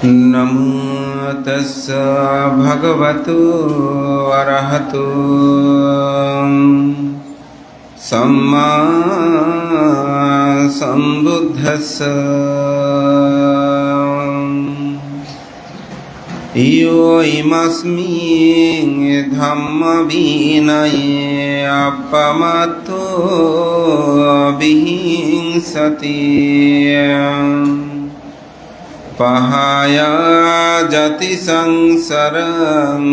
नमो तस्स भगवतो अरहतो सम्मा सम्बुद्धस्स। यो इमस्मि धम्मविनये अपमत्तो विहिंसति पहाया जति संसरं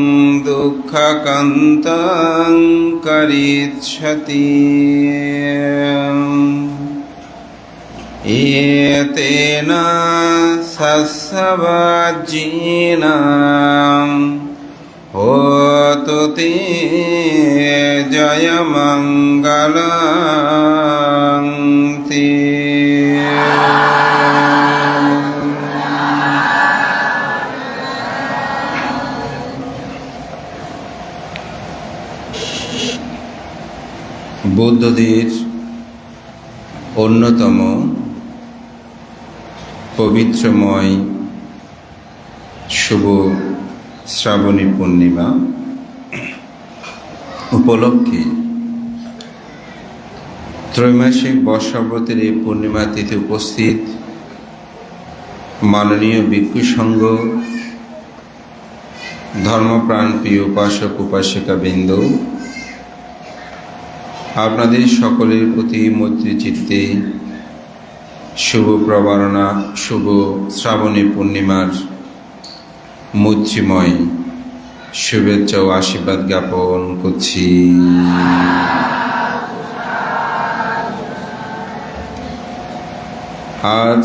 दुःखकन्तं करिष्यति। एतेन सस्सवज्जीनां होतु ते जयमङ्गलं ते। বৌদ্ধদের অন্যতম পবিত্রময় শুভ শ্রাবণী পূর্ণিমা উপলক্ষে ত্রৈমাসিক বর্ষব্রতের এই পূর্ণিমা তিথি উপস্থিত মাননীয় ভিক্ষু সংঘ, ধর্মপ্রাণ প্রিয় উপাসক উপাসিকাবৃন্দ, আপনাদের সকলের প্রতি মৈত্রী চিত্তে শুভ প্রবারণা, শুভ শ্রাবণী পূর্ণিমার মৈত্রীময় শুভেচ্ছা ও আশীর্বাদ জ্ঞাপন করছি। আজ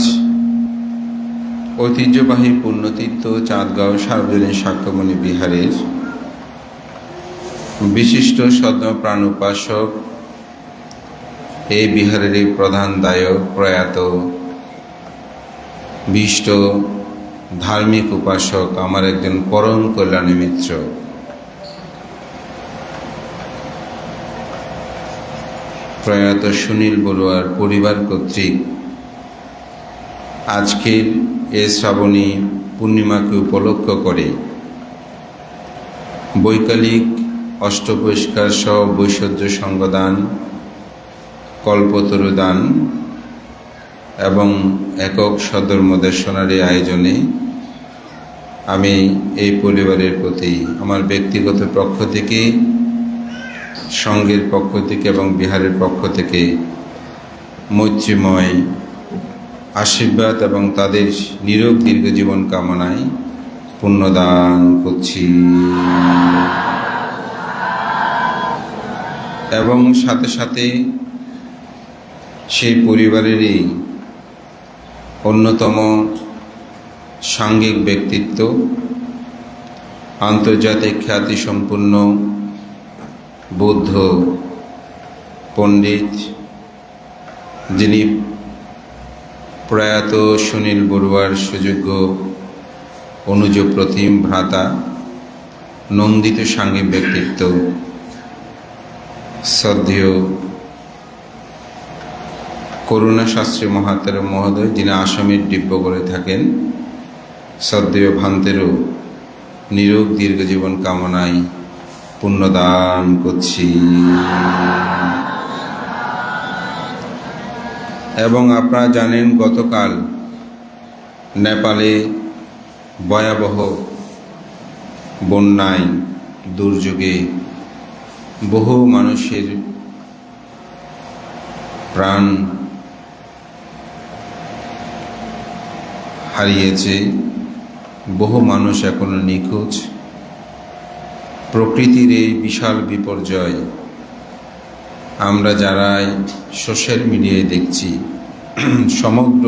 ঐতিহ্যবাহী পুণ্যতীর্থ চাঁদগাঁও সার্বজনীন সাক্ষ্যমণি বিহারের বিশিষ্ট সদ্যপ্রাণ উপাসক, এই বিহারের প্রধান দায়ক, প্রয়াত বিষ্ট ধার্মিক উপাসক, আমার একজন পরম কল্যাণী মিত্র, প্রয়াত সুনীল বড়ুয়ার পরিবার কর্তৃক আজকের এই শ্রাবণী পূর্ণিমাকে উপলক্ষ করে বৈকালিক অষ্টপরিষ্কার সহ বৈশ্বর্য সঙ্গদান, কল্পতরু দান এবং একক সধর্মদেশনারী আয়োজনে আমি এই পরিবারের প্রতি আমার ব্যক্তিগত পক্ষ থেকে, সংঘের পক্ষ থেকে এবং বিহারের পক্ষ থেকে মৈত্রীময় আশীর্বাদ এবং তাদের নিরোগ দীর্ঘ জীবন কামনায় পুণ্যদান করছি। এবং সাথে সাথে সেই পরিবারেরই অন্যতম সাংঘিক ব্যক্তিত্ব, আন্তর্জাতিক খ্যাতিসম্পন্ন বৌদ্ধ পণ্ডিত, যিনি প্রয়াত সুনীল বড়ুয়ার সুযোগ্য অনুজ প্রতিম ভ্রাতা, নন্দিত সাংঘিক ব্যক্তিত্ব, শ্রদ্ধেয় করুণা শাস্ত্রী মহাতের মহোদয়, যিনি আসামের ডিব্রগড়ে থাকেন, শ্রদ্ধেয় ভান্তেরও নিরোগ দীর্ঘ জীবন কামনায় পুণ্যদান করছি। এবং আপনারা জানেন, গতকাল নেপালে ভয়াবহ বন্যায়, দুর্যোগে বহু মানুষের প্রাণ হারিয়েছে, বহু মানুষ এখনো নিখোঁজ। প্রকৃতির এই বিশাল বিপর্যয় আমরা যারা সোশ্যাল মিডিয়ায় দেখছি, সমগ্র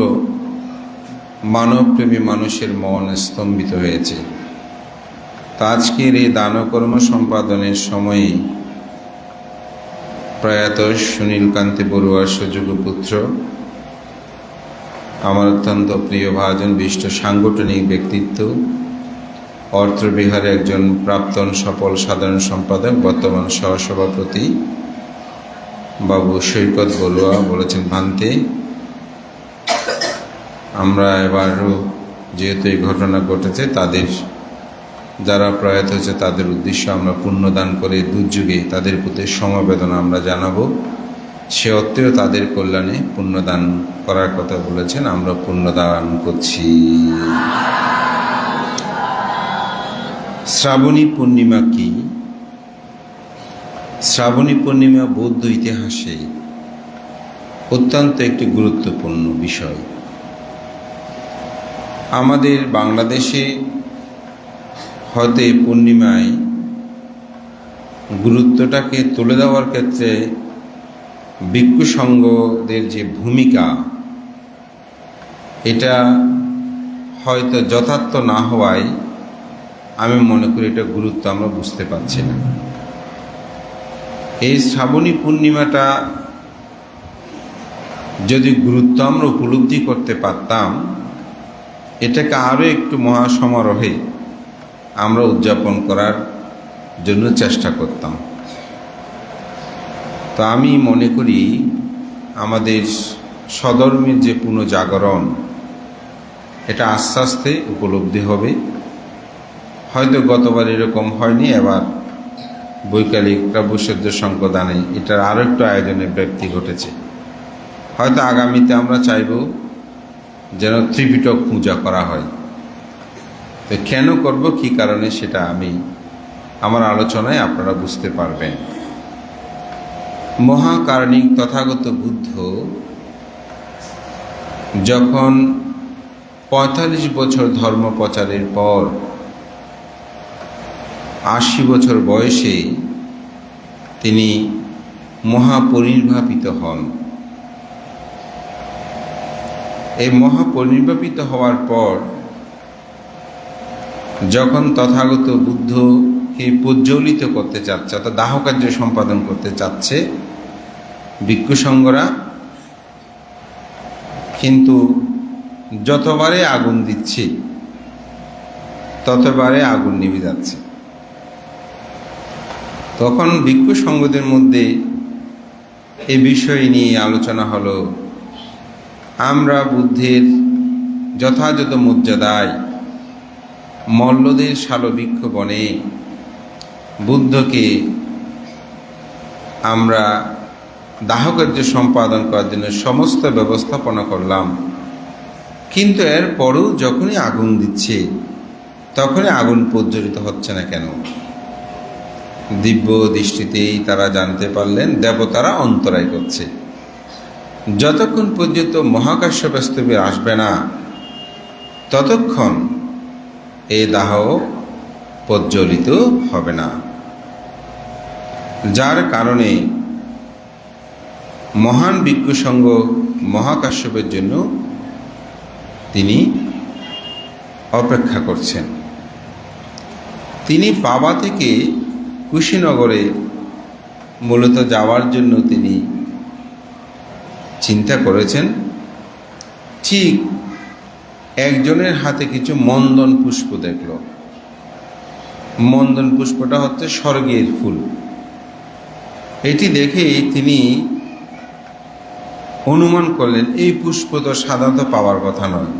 মানবপ্রেমী মানুষের মন স্তম্ভিত হয়েছে। তা আজকের এই দানকর্ম সম্পাদনের সময়ে প্রয়াত সুনীল কান্তি বড়ুয়ার সুযোগ্য পুত্র, আমার অত্যন্ত প্রিয় ভাজন, বিশিষ্ট সাংগঠনিক ব্যক্তিত্ব, অর্থবিহারে একজন প্রাক্তন সফল সাধারণ সম্পাদক, বর্তমান সহসভাপতি বাবু সৈকত বড়ুয়া বলেছেন, ভান্তে আমরা এবারও যেহেতু এই ঘটনা ঘটেছে, তাদের যারা প্রয়াত হয়েছে তাদের উদ্দেশ্যে আমরা পুণ্যদান করে দুর্যোগে তাদের প্রতি সমবেদনা আমরা জানাবো। সে অর্থেও তাদের কল্যাণে পুণ্যদান করার কথা বলেছেন, আমরা পুণ্যদান করছি। শ্রাবণী পূর্ণিমা কি? শ্রাবণী পূর্ণিমা বৌদ্ধ ইতিহাসে অত্যন্ত একটি গুরুত্বপূর্ণ বিষয়। আমাদের বাংলাদেশে হয়তো এই পূর্ণিমায় গুরুত্বটাকে তুলে দেওয়ার ক্ষেত্রে ভিক্ষু সংঘদের যে ভূমিকা, এটা হয়তো যথার্থ না হওয়ায় আমি মনে করি এটা গুরুত্ব আমরা বুঝতে পারছি না। এই শ্রাবণী পূর্ণিমাটা যদি গুরুত্ব আমরা উপলব্ধি করতে পারতাম, এটাকে আরও একটু মহাসমারোহে আমরা উদযাপন করার জন্য চেষ্টা করতাম। তো আমি মনে করি আমাদের স্বধর্মের যে পুনর্জাগরণ, এটা আস্তে আস্তে উপলব্ধি হবে। হয়তো গতবার এরকম হয়নি, এবার বৈকালিক প্রভুসজ্জ সংকদানে এটার আরও একটু আয়োজনের ব্যাপ্তি ঘটেছে। হয়তো আগামীতে আমরা চাইব যেন ত্রিপিটক পূজা করা হয়। তো কেন করব, কী কারণে, সেটা আমি আমার আলোচনায় আপনারা বুঝতে পারবেন। মহাকারণিক তথাগত বুদ্ধ যখন ৪৫ বছর ধর্ম প্রচারের পর ৮০ বছর বয়সে তিনি মহাপরিনির্বাপিত হন। এই মহাপরিনির্বাপিত হওয়ার পর যখন তথাগত বুদ্ধকে প্রজ্বলিত করতে চাচ্ছে, অর্থাৎ দাহ কার্য সম্পাদন করতে চাচ্ছে ভিক্ষু সংঘরা, কিন্তু যতবারে আগুন দিচ্ছে ততবারে আগুন নিভে যাচ্ছে। তখন ভিক্ষু সংঘদের মধ্যে এ বিষয় নিয়ে আলোচনা হলো, আমরা বুদ্ধের যথাযথ মর্যাদায় মল্লদের শালবৃক্ষ বনে বুদ্ধকে আমরা দাহকার্য সম্পাদন করার জন্য সমস্ত ব্যবস্থাপনা করলাম, কিন্তু এরপরও যখনই আগুন দিচ্ছে তখনই আগুন প্রজ্বলিত হচ্ছে না কেন? দিব্য দৃষ্টিতেই তারা জানতে পারলেন দেবতারা অন্তরায় করছে। যতক্ষণ পর্যন্ত মহাকাশ্য বাস্তবে আসবে না ততক্ষণ এই দাহ প্রজ্বলিত হবে না। যার কারণে মহান ভিক্ষু সংঘ মহাকাশ্যপের জন্য তিনি অপেক্ষা করছেন। তিনি পাবা থেকে কুশীনগরে মূলত যাওয়ার জন্য তিনি চিন্তা করেছেন। ঠিক একজনের হাতে কিছু মন্দন পুষ্প দেখল। মন্দন পুষ্পটা হচ্ছে স্বর্গের ফুল। এটি দেখে তিনি অনুমান করলেন এই পুষ্প তো সাধারণত পাওয়ার কথা নয়।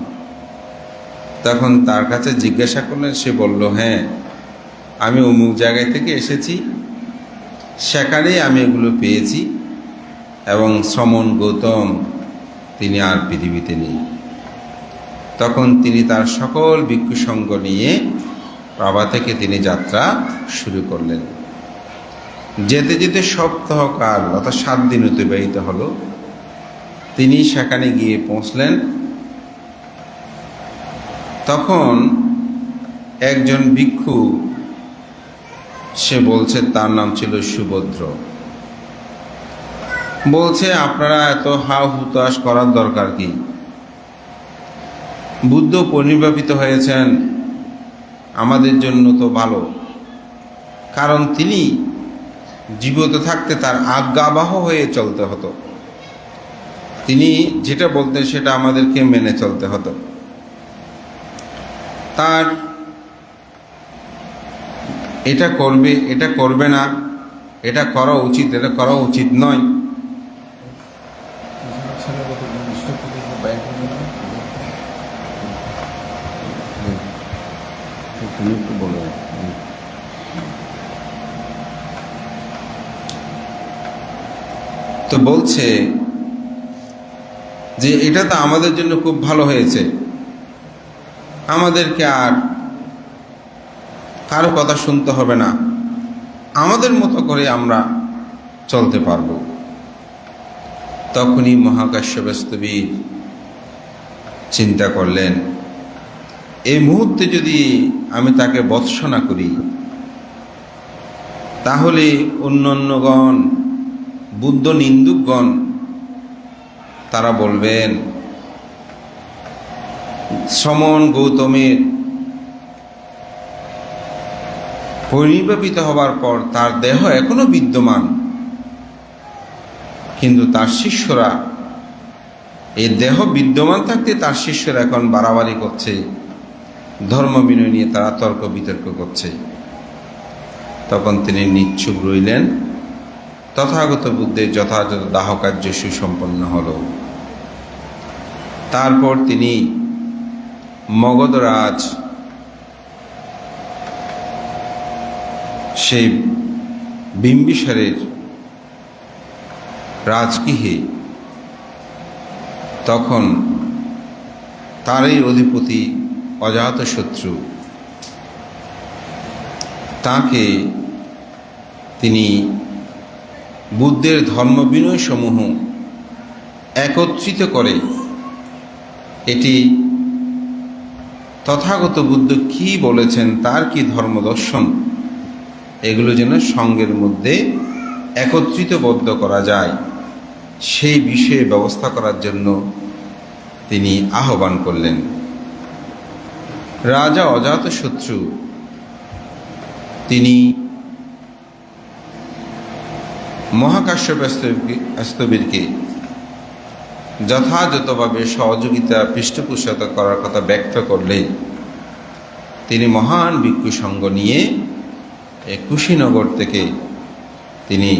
তখন তার কাছে জিজ্ঞাসা করলেন, সে বলল, হ্যাঁ, আমি অমুক জায়গায় থেকে এসেছি, সেখানেই আমি এগুলো পেয়েছি, এবং শ্রমণ গৌতম তিনি আর পৃথিবীতে নেই। তখন তিনি তার সকল ভিক্ষু সঙ্গ নিয়ে পাবা থেকে তিনি যাত্রা শুরু করলেন। যেতে যেতে সপ্তাহকাল অর্থাৎ 7 দিন অতিবাহিত হলো। তিনি সেখানে গিয়ে পৌঁছলেন। তখন একজন ভিক্ষু, সে বলছে, তার নাম ছিল সুভদ্র, বলছে, আপনারা এত হাউ হুতাশ করার দরকার কি? বুদ্ধ পরিনির্বাপিত হয়েছেন, আমাদের জন্য তো ভালো, কারণ তিনি জীবিত থাকতে তার আজ্ঞাবহ হয়ে চলতে হতো। তিনি যেটা বলতেন সেটা আমাদেরকে মেনে চলতে হতো। তার এটা করবে, এটা করবে না, এটা করা উচিত, এটা করা উচিত নয়, তুমি একটু বলো। তো বলছে যে এটা তো আমাদের জন্য খুব ভালো হয়েছে, আমাদেরকে আর কারো কথা শুনতে হবে না, আমাদের মতো করে আমরা চলতে পারবো। তখনই মহাকাশ্যপস্তবীর চিন্তা করলেন, এই মুহূর্তে যদি আমি তাকে ভৎসনা করি তাহলে অন্যান্যগণ, বুদ্ধ নিন্দুকগণ, তারা বলবেন শ্রমণ গৌতমের পরিনির্বাপিত হবার পর তার দেহ এখনো বিদ্যমান, কিন্তু তার শিষ্যরা, এই দেহ বিদ্যমান থাকতে তার শিষ্যরা এখন বাড়াবাড়ি করছে, ধর্ম বিনয় নিয়ে তারা তর্ক বিতর্ক করছে। তখন তিনি নিচ্ছুপ রইলেন। তথাগত বুদ্ধের যথাযথ দাহকার্য সুসম্পন্ন হল। তারপর তিনি মগধরাজ সেই বিম্বিসারের রাজগৃহে, তখন তারই অধিপতি অজাতশত্রু, তাকে তিনি বুদ্ধের ধর্মবিনয় সমূহ একত্রিত করে, এটি তথাগত বুদ্ধ কি বলেছেন, তার কি ধর্মদর্শন, এগুলো যেন সঙ্গের মধ্যে একত্রিতবদ্ধ করা যায়, সেই বিষয়ে ব্যবস্থা করার জন্য তিনি আহ্বান করলেন। রাজা অজাতশত্রু তিনি মহাকাশ্যপস্তবীরকে যথাযথভাবে সহযোগিতা পৃষ্ঠপোষকতা করার কথা ব্যক্ত করলে তিনি মহান ভিক্ষু সঙ্গ নিয়ে কুশীনগর থেকে তিনি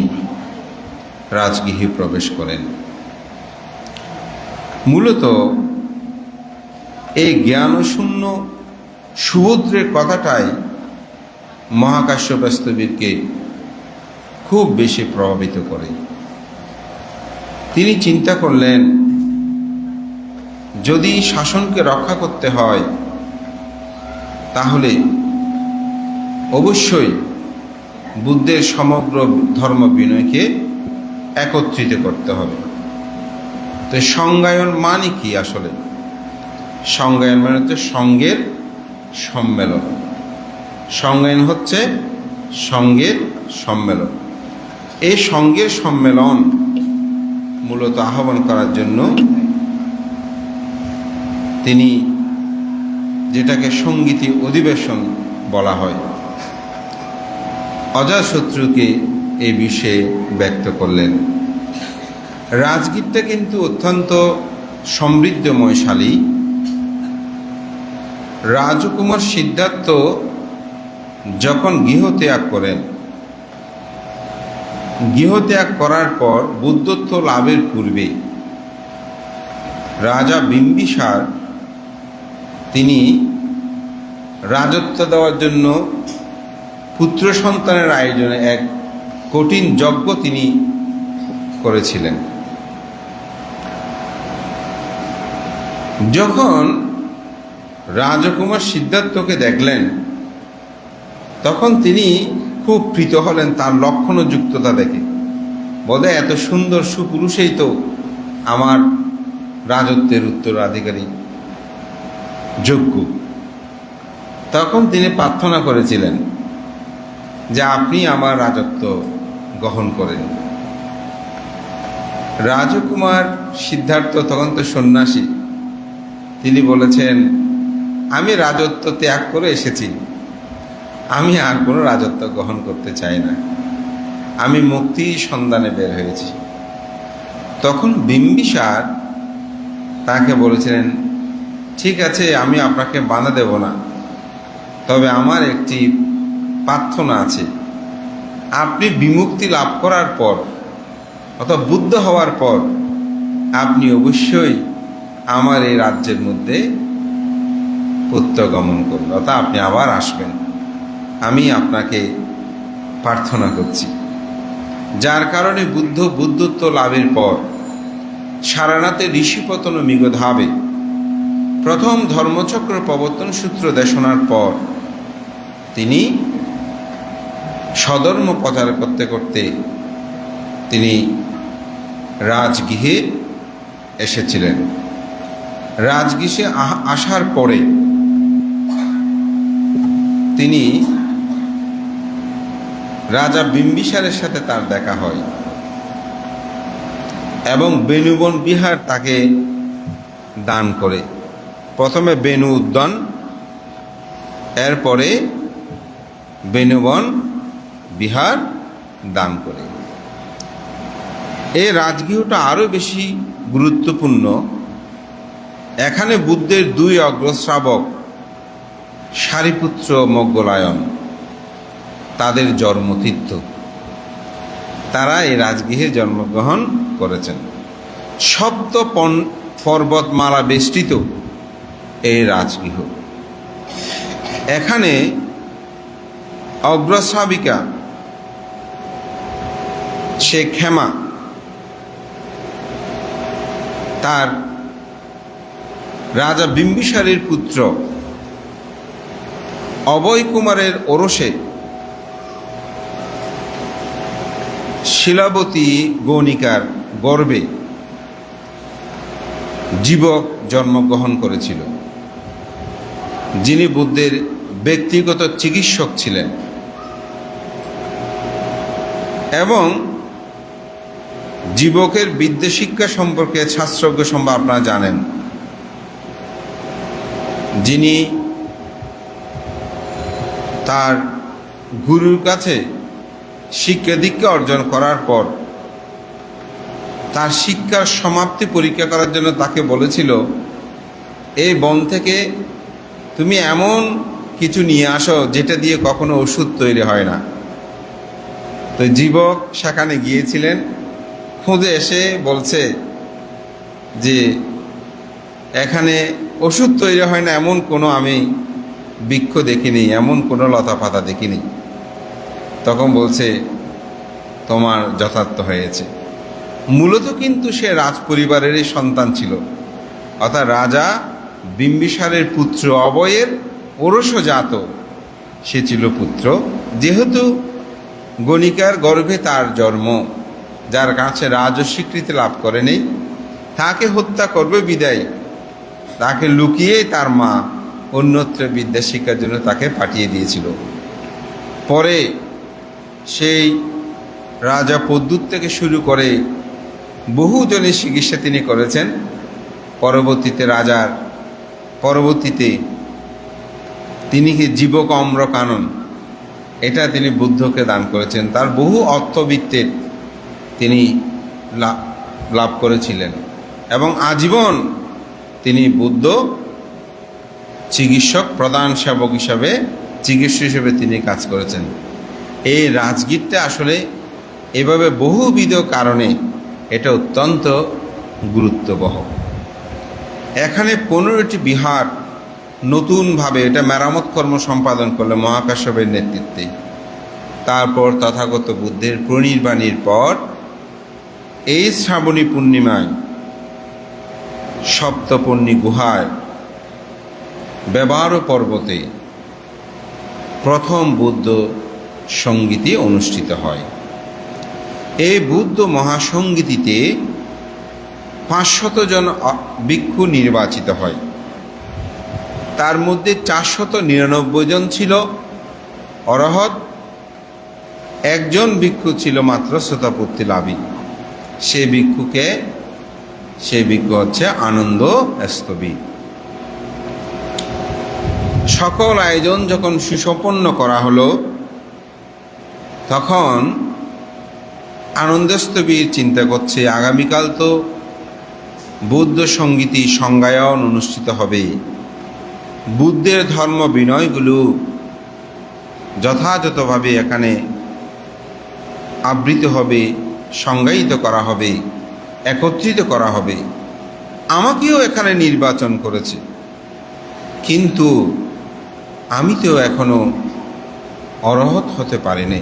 রাজগৃহে প্রবেশ করেন। মূলত এই জ্ঞানশূন্য সুভদ্রের কথাটাই মহাকাশ্যপস্তবীরকে খুব বেশি প্রভাবিত করে। তিনি চিন্তা করলেন, যদি শাসনকে রক্ষা করতে হয় তাহলে অবশ্যই বুদ্ধের সমগ্র ধর্ম বিনয়কে একত্রিত করতে হবে। তো সংজ্ঞায়ন মানে কি? আসলে সংজ্ঞায়ন মানে হচ্ছে সঙ্গের সম্মেলন। সংজ্ঞায়ন হচ্ছে সঙ্গের সম্মেলন। এই সঙ্গের সম্মেলন মূলত আহ্বান করার জন্য তিনি, যেটাকে সঙ্গীতি অধিবেশন বলা হয়, অজাতশত্রুকে এই বিষয়ে ব্যক্ত করলেন। রাজগীরটা কিন্তু অত্যন্ত সমৃদ্ধময়শালী। রাজকুমার সিদ্ধার্থ যখন গৃহত্যাগ করেন, গৃহত্যাগ করার পর বুদ্ধত্ব লাভের পূর্বে রাজা বিম্বিসার তিনি রাজত্ব দেওয়ার জন্য পুত্র সন্তানের আয়োজনে এক কঠিন যজ্ঞ তিনি করেছিলেন। যখন রাজকুমার সিদ্ধার্থকে দেখলেন তখন তিনি খুব প্রীত হলেন তার লক্ষণ ও যুক্ততা দেখে। বোধ হয় এত সুন্দর সুপুরুষেই তো আমার রাজত্বের উত্তরাধিকারী যোগ্য। তখন তিনি প্রার্থনা করেছিলেন যে আপনি আমার রাজত্ব গ্রহণ করেন। রাজকুমার সিদ্ধার্থ তখন তো সন্ন্যাসী, তিনি বলেছেন আমি রাজত্ব ত্যাগ করে এসেছি, আমি আর কোনো রাজত্ব গ্রহণ করতে চাই না, আমি মুক্তির সন্ধানে বের হয়েছি। তখন বিম্বিসার তাকে বলেছিলেন, ঠিক আছে, আমি আপনাকে বাধা দেব না, তবে আমার একটি প্রার্থনা আছে। আপনি বিমুক্তি লাভ করার পর অথবা বুদ্ধ হওয়ার পর আপনি অবশ্যই আমার এই রাজ্যের মধ্যে প্রত্যাগমন করল, অর্থাৎ আপনি আবার আসবেন, আমি আপনাকে প্রার্থনা করছি। যার কারণে বুদ্ধত্ব লাভের পর সারানাথে ঋষিপতন মিগধাবে প্রথম ধর্মচক্র প্রবর্তন সূত্র দেশনার পর তিনি স্বধর্ম প্রচার করতে করতে তিনি রাজগৃহে এসেছিলেন। রাজগৃহে আসার পরে তিনি রাজা বিম্বিসারের সাথে তার দেখা হয় এবং বেণুবন বিহার তাকে দান করে। প্রথমে বেণু উদ্যান, এরপরে বেণুবন বিহার দান করে। এই রাজগৃহটা আরও বেশি গুরুত্বপূর্ণ। এখানে বুদ্ধের দুই অগ্রশ্রাবক সারিপুত্র মোগলায়ন তাদের জন্মতীর্থ, তারা এই রাজগৃহে জন্মগ্রহণ করেছেন। সপ্ত পর্বতমালা বেষ্টিত এই রাজগৃহ। এখানে অগ্রশ্রাবিকা সে ক্ষেমা তার রাজা বিম্বিসারের পুত্র অভয় কুমারের ওরসে শিলাবতী গৌণিকার গর্ভে জীবক জন্মগ্রহণ করেছিল, যিনি বুদ্ধের ব্যক্তিগত চিকিৎসক ছিলেন। এবং জীবকের বিদ্যা শিক্ষা সম্পর্কে শাস্ত্রজ্ঞ সম্ভব আপনারা জানেন, যিনি তার গুরুর কাছে শিক্ষা দীক্ষা অর্জন করার পর তার শিক্ষার সমাপ্তি পরীক্ষা করার জন্য তাকে বলেছিল, এই বন থেকে তুমি এমন কিছু নিয়ে আসো যেটা দিয়ে কখনো ওষুধ তৈরি হয় না। তো জীবক সেখানে গিয়েছিলেন, খুঁজে এসে বলছে যে এখানে ওষুধ তৈরি হয় না এমন কোনো আমি বৃক্ষ দেখিনি, এমন কোনো লতা পাতা দেখিনি। তখন বলছে তোমার যথার্থ হয়েছে। মূলত কিন্তু সে রাজ পরিবারেরই সন্তান ছিল, অর্থাৎ রাজা বিম্বিসারের পুত্র অভয়ের ওরসজাত সে ছিল পুত্র। যেহেতু গণিকার গর্ভে তার জন্ম, যার কাছে রাজ স্বীকৃতি লাভ করেনি, তাকে হত্যা করবে বিদায় তাকে লুকিয়ে তার মা অন্যত্র বিদ্যা শিক্ষার জন্য তাকে পাঠিয়ে দিয়েছিল। পরে সেই রাজা পদ্মুত থেকে শুরু করে বহুজনের চিকিৎসা তিনি করেছেন। পরবর্তীতে তিনি জীবক অম্র কানন এটা তিনি বুদ্ধকে দান করেছেন। তার বহু অর্থবিত্তের তিনি লাভ করেছিলেন এবং আজীবন তিনি বুদ্ধ চিকিৎসক প্রধান সেবক হিসাবে চিকিৎসক হিসেবে তিনি কাজ করেছেন। এই রাজগীরটা আসলে এভাবে বহুবিধ কারণে এটা অত্যন্ত গুরুত্ববহ। এখানে 15টি বিহার নতুনভাবে এটা মেরামত কর্ম সম্পাদন করলে মহাকাশ্যপের নেতৃত্বে। তারপর তথাগত বুদ্ধের পরিনির্বাণের পর এই শ্রাবণী পূর্ণিমায় সপ্তপর্ণী গুহায় ব্যবহার পর্বতে প্রথম বুদ্ধ সঙ্গীতি অনুষ্ঠিত হয়। এই বুদ্ধ মহাসঙ্গীতিতে 500 জন ভিক্ষু নির্বাচিত হয়। তার মধ্যে 499 জন ছিল অরহত, একজন ভিক্ষু ছিল মাত্র শ্রোতাপত্তি লাভী। সে ভিক্ষু হচ্ছে আনন্দ স্তবী। সকল আয়োজন যখন সুসম্পন্ন করা হলো, তখন আনন্দস্তবীর চিন্তা করছে আগামীকাল তো বুদ্ধ সঙ্গীতি সংজ্ঞায়ন অনুষ্ঠিত হবে, বুদ্ধের ধর্ম বিনয়গুলো যথাযথভাবে এখানে আবৃত হবে, সংজ্ঞায়িত করা হবে, একত্রিত করা হবে। আমাকেও এখানে নির্বাচন করেছে, কিন্তু আমি তো এখনো অরহত হতে পারিনি।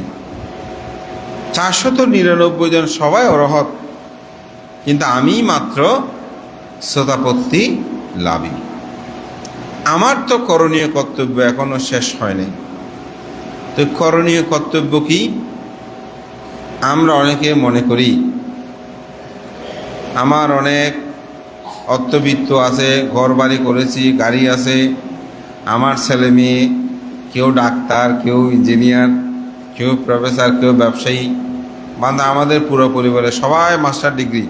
499 জন সবাই অরহত, কিন্তু আমি মাত্র সোতাপত্তি লাভী। আমার তো করণীয় কর্তব্য এখনো শেষ হয়নি। তো করণীয় কর্তব্য কি? আমরা অনেকে মনে করি আমার অনেক অর্থবিত্ত আছে, ঘর বাড়ি করেছি, গাড়ি আছে, আমার ছেলে মেয়ে কেউ ডাক্তার, কেউ ইঞ্জিনিয়ার, কেউ প্রফেসর, কেউ ব্যবসায়ী, বান্ধে আমাদের পুরো পরিবারে সবাই মাস্টার ডিগ্রি,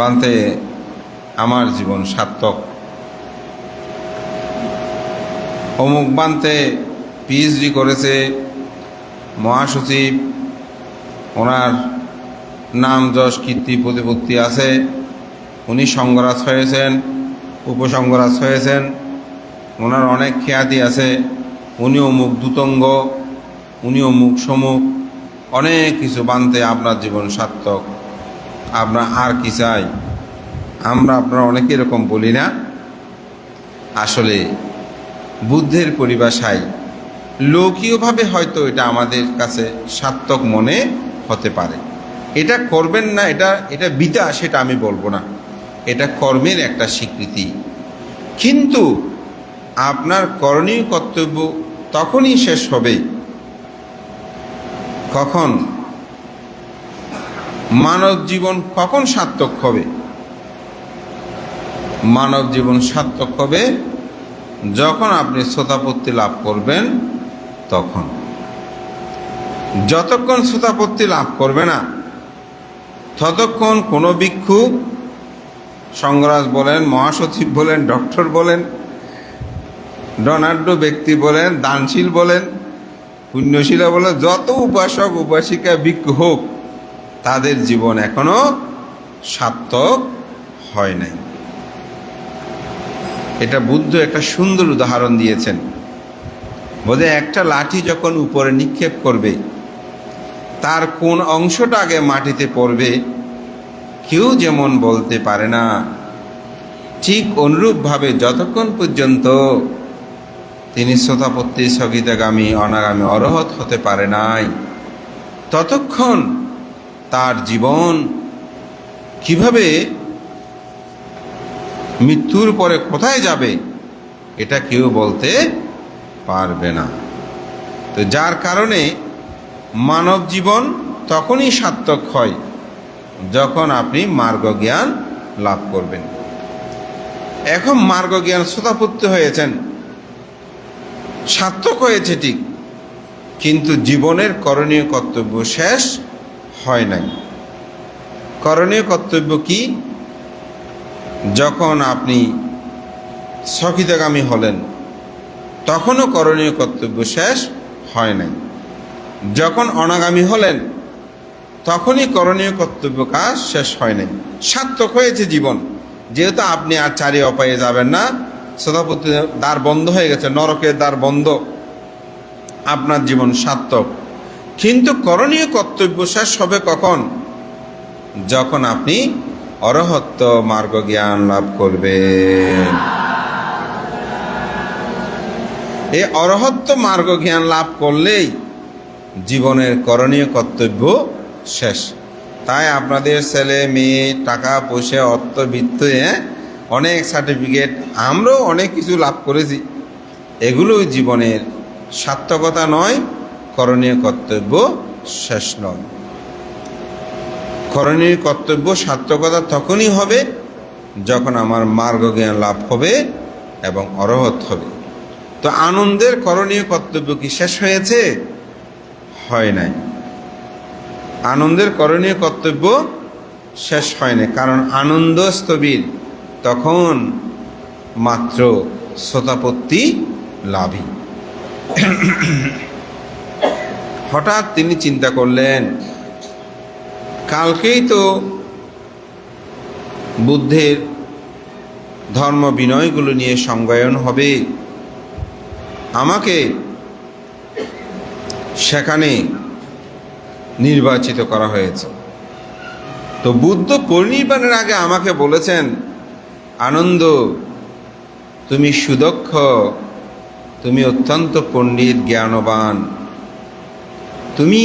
বান্ধে আমার জীবন সার্থক। অমুক বান্ধে পিএইচডি করেছে, মহাসচিব, ওনার নাম যশ কীর্তি প্রতিপত্তি আছে, উনি সংঘরাজ হয়েছেন, উপসংঘরাজ হয়েছেন, ওনার অনেক খ্যাতি আছে, উনি অমুক দূতঙ্গ, উনি অমুক সমুক, অনেক কিছু বানতে আপনার জীবন সার্থক। আপনার আর কি চাই? আপনারা অনেকে এরকম বলি না? আসলে বুদ্ধের পরিভাষায় লৌকিকভাবে হয়তো এটা আমাদের কাছে সার্থক মনে হতে পারে। এটা করবেন না, এটা বিদা, সেটা আমি বলবো না, এটা কর্মের একটা স্বীকৃতি। কিন্তু আপনার করণীয় কর্তব্য তখনই শেষ হবে কখন? মানব জীবন কখন সার্থক হবে? মানব জীবন সার্থক হবে যখন আপনি শ্রোতাপত্তি লাভ করবেন তখন। যতক্ষণ শ্রোতাপত্তি লাভ করবে না ততক্ষণ কোনো ভিক্ষু, সংঘরাজ বলেন, মহাসচিব বলেন, ডক্টর বলেন, ধনাঢ্য ব্যক্তি বলেন, দানশীল বলেন, পুণ্যশীলা বলেন, যত উপাসক উপাসিকা ভিক্ষু হোক, তাদের জীবন এখনো সার্থক হয় নাই। এটা বুদ্ধ একটা সুন্দর উদাহরণ দিয়েছেন। বোধহয় একটা লাঠি যখন উপরে নিক্ষেপ করবে, তার কোন অংশটা আগে মাটিতে পড়বে কেউ যেমন বলতে পারে না, ঠিক অনুরূপভাবে যতক্ষণ পর্যন্ত তিনি শ্রোতাপত্তি স্থগিতগামী অনাগামী অরহত হতে পারে নাই, ততক্ষণ তার জীবন কিভাবে মৃত্যুর পরে কোথায় যাবে এটা কেউ বলতে পারবে না। তো যার কারণে মানব জীবন তখনই সার্থক হয় যখন আপনি মার্গ জ্ঞান লাভ করবেন। এখন মার্গ জ্ঞান শ্রোতাপত্তি হয়েছেন, সার্থক হয়েছে ঠিক, কিন্তু জীবনের করণীয় কর্তব্য শেষ হয় নাই। করণীয় কর্তব্য কি? যখন আপনি স্থগিতগামী হলেন তখনও করণীয় কর্তব্য শেষ হয় নাই। যখন অনাগামী হলেন তখনই করণীয় কর্তব্য কাজ শেষ হয় নাই। সার্থক হয়েছে জীবন, যেহেতু আপনি আর চারি অপায়ে যাবেন না, শ্রোতাপত্তি দ্বার বন্ধ হয়ে গেছে, নরকের দ্বার বন্ধ, আপনার জীবন সার্থক। কিন্তু করণীয় কর্তব্য শেষ হবে কখন? যখন আপনি অরহত্ব মার্গ জ্ঞান লাভ করবেন। এই অরহত্ব মার্গ জ্ঞান লাভ করলেই জীবনের করণীয় কর্তব্য শেষ। তাই আপনাদের ছেলে মেয়ে, টাকা পয়সা, অর্থবিত্ত, অনেক সার্টিফিকেট, আমরাও অনেক কিছু লাভ করেছি, এগুলো জীবনের সার্থকতা নয়, করণীয় কর্তব্য শেষ নয়। করণীয় কর্তব্য সার্থকতা তখনই হবে যখন আমার মার্গ জ্ঞান লাভ হবে এবং অরহত হবে। তো আনন্দের করণীয় কর্তব্য কি শেষ হয়েছে? হয় নাই। আনন্দের করণীয় কর্তব্য শেষ হয় না, কারণ আনন্দ স্থবির তখন মাত্র শ্রোতাপত্তি লাভী। হঠাৎ তিনি চিন্তা করলেন, কালকেই তো বুদ্ধের ধর্ম বিনয়গুলো নিয়ে সংজ্ঞায়ন হবে, আমাকে সেখানে নির্বাচিত করা হয়েছে। তো বুদ্ধ পরিনির্বাণের আগে আমাকে বলেছেন, আনন্দ, তুমি সুদক্ষ, তুমি অত্যন্ত পণ্ডিত জ্ঞানবান, তুমি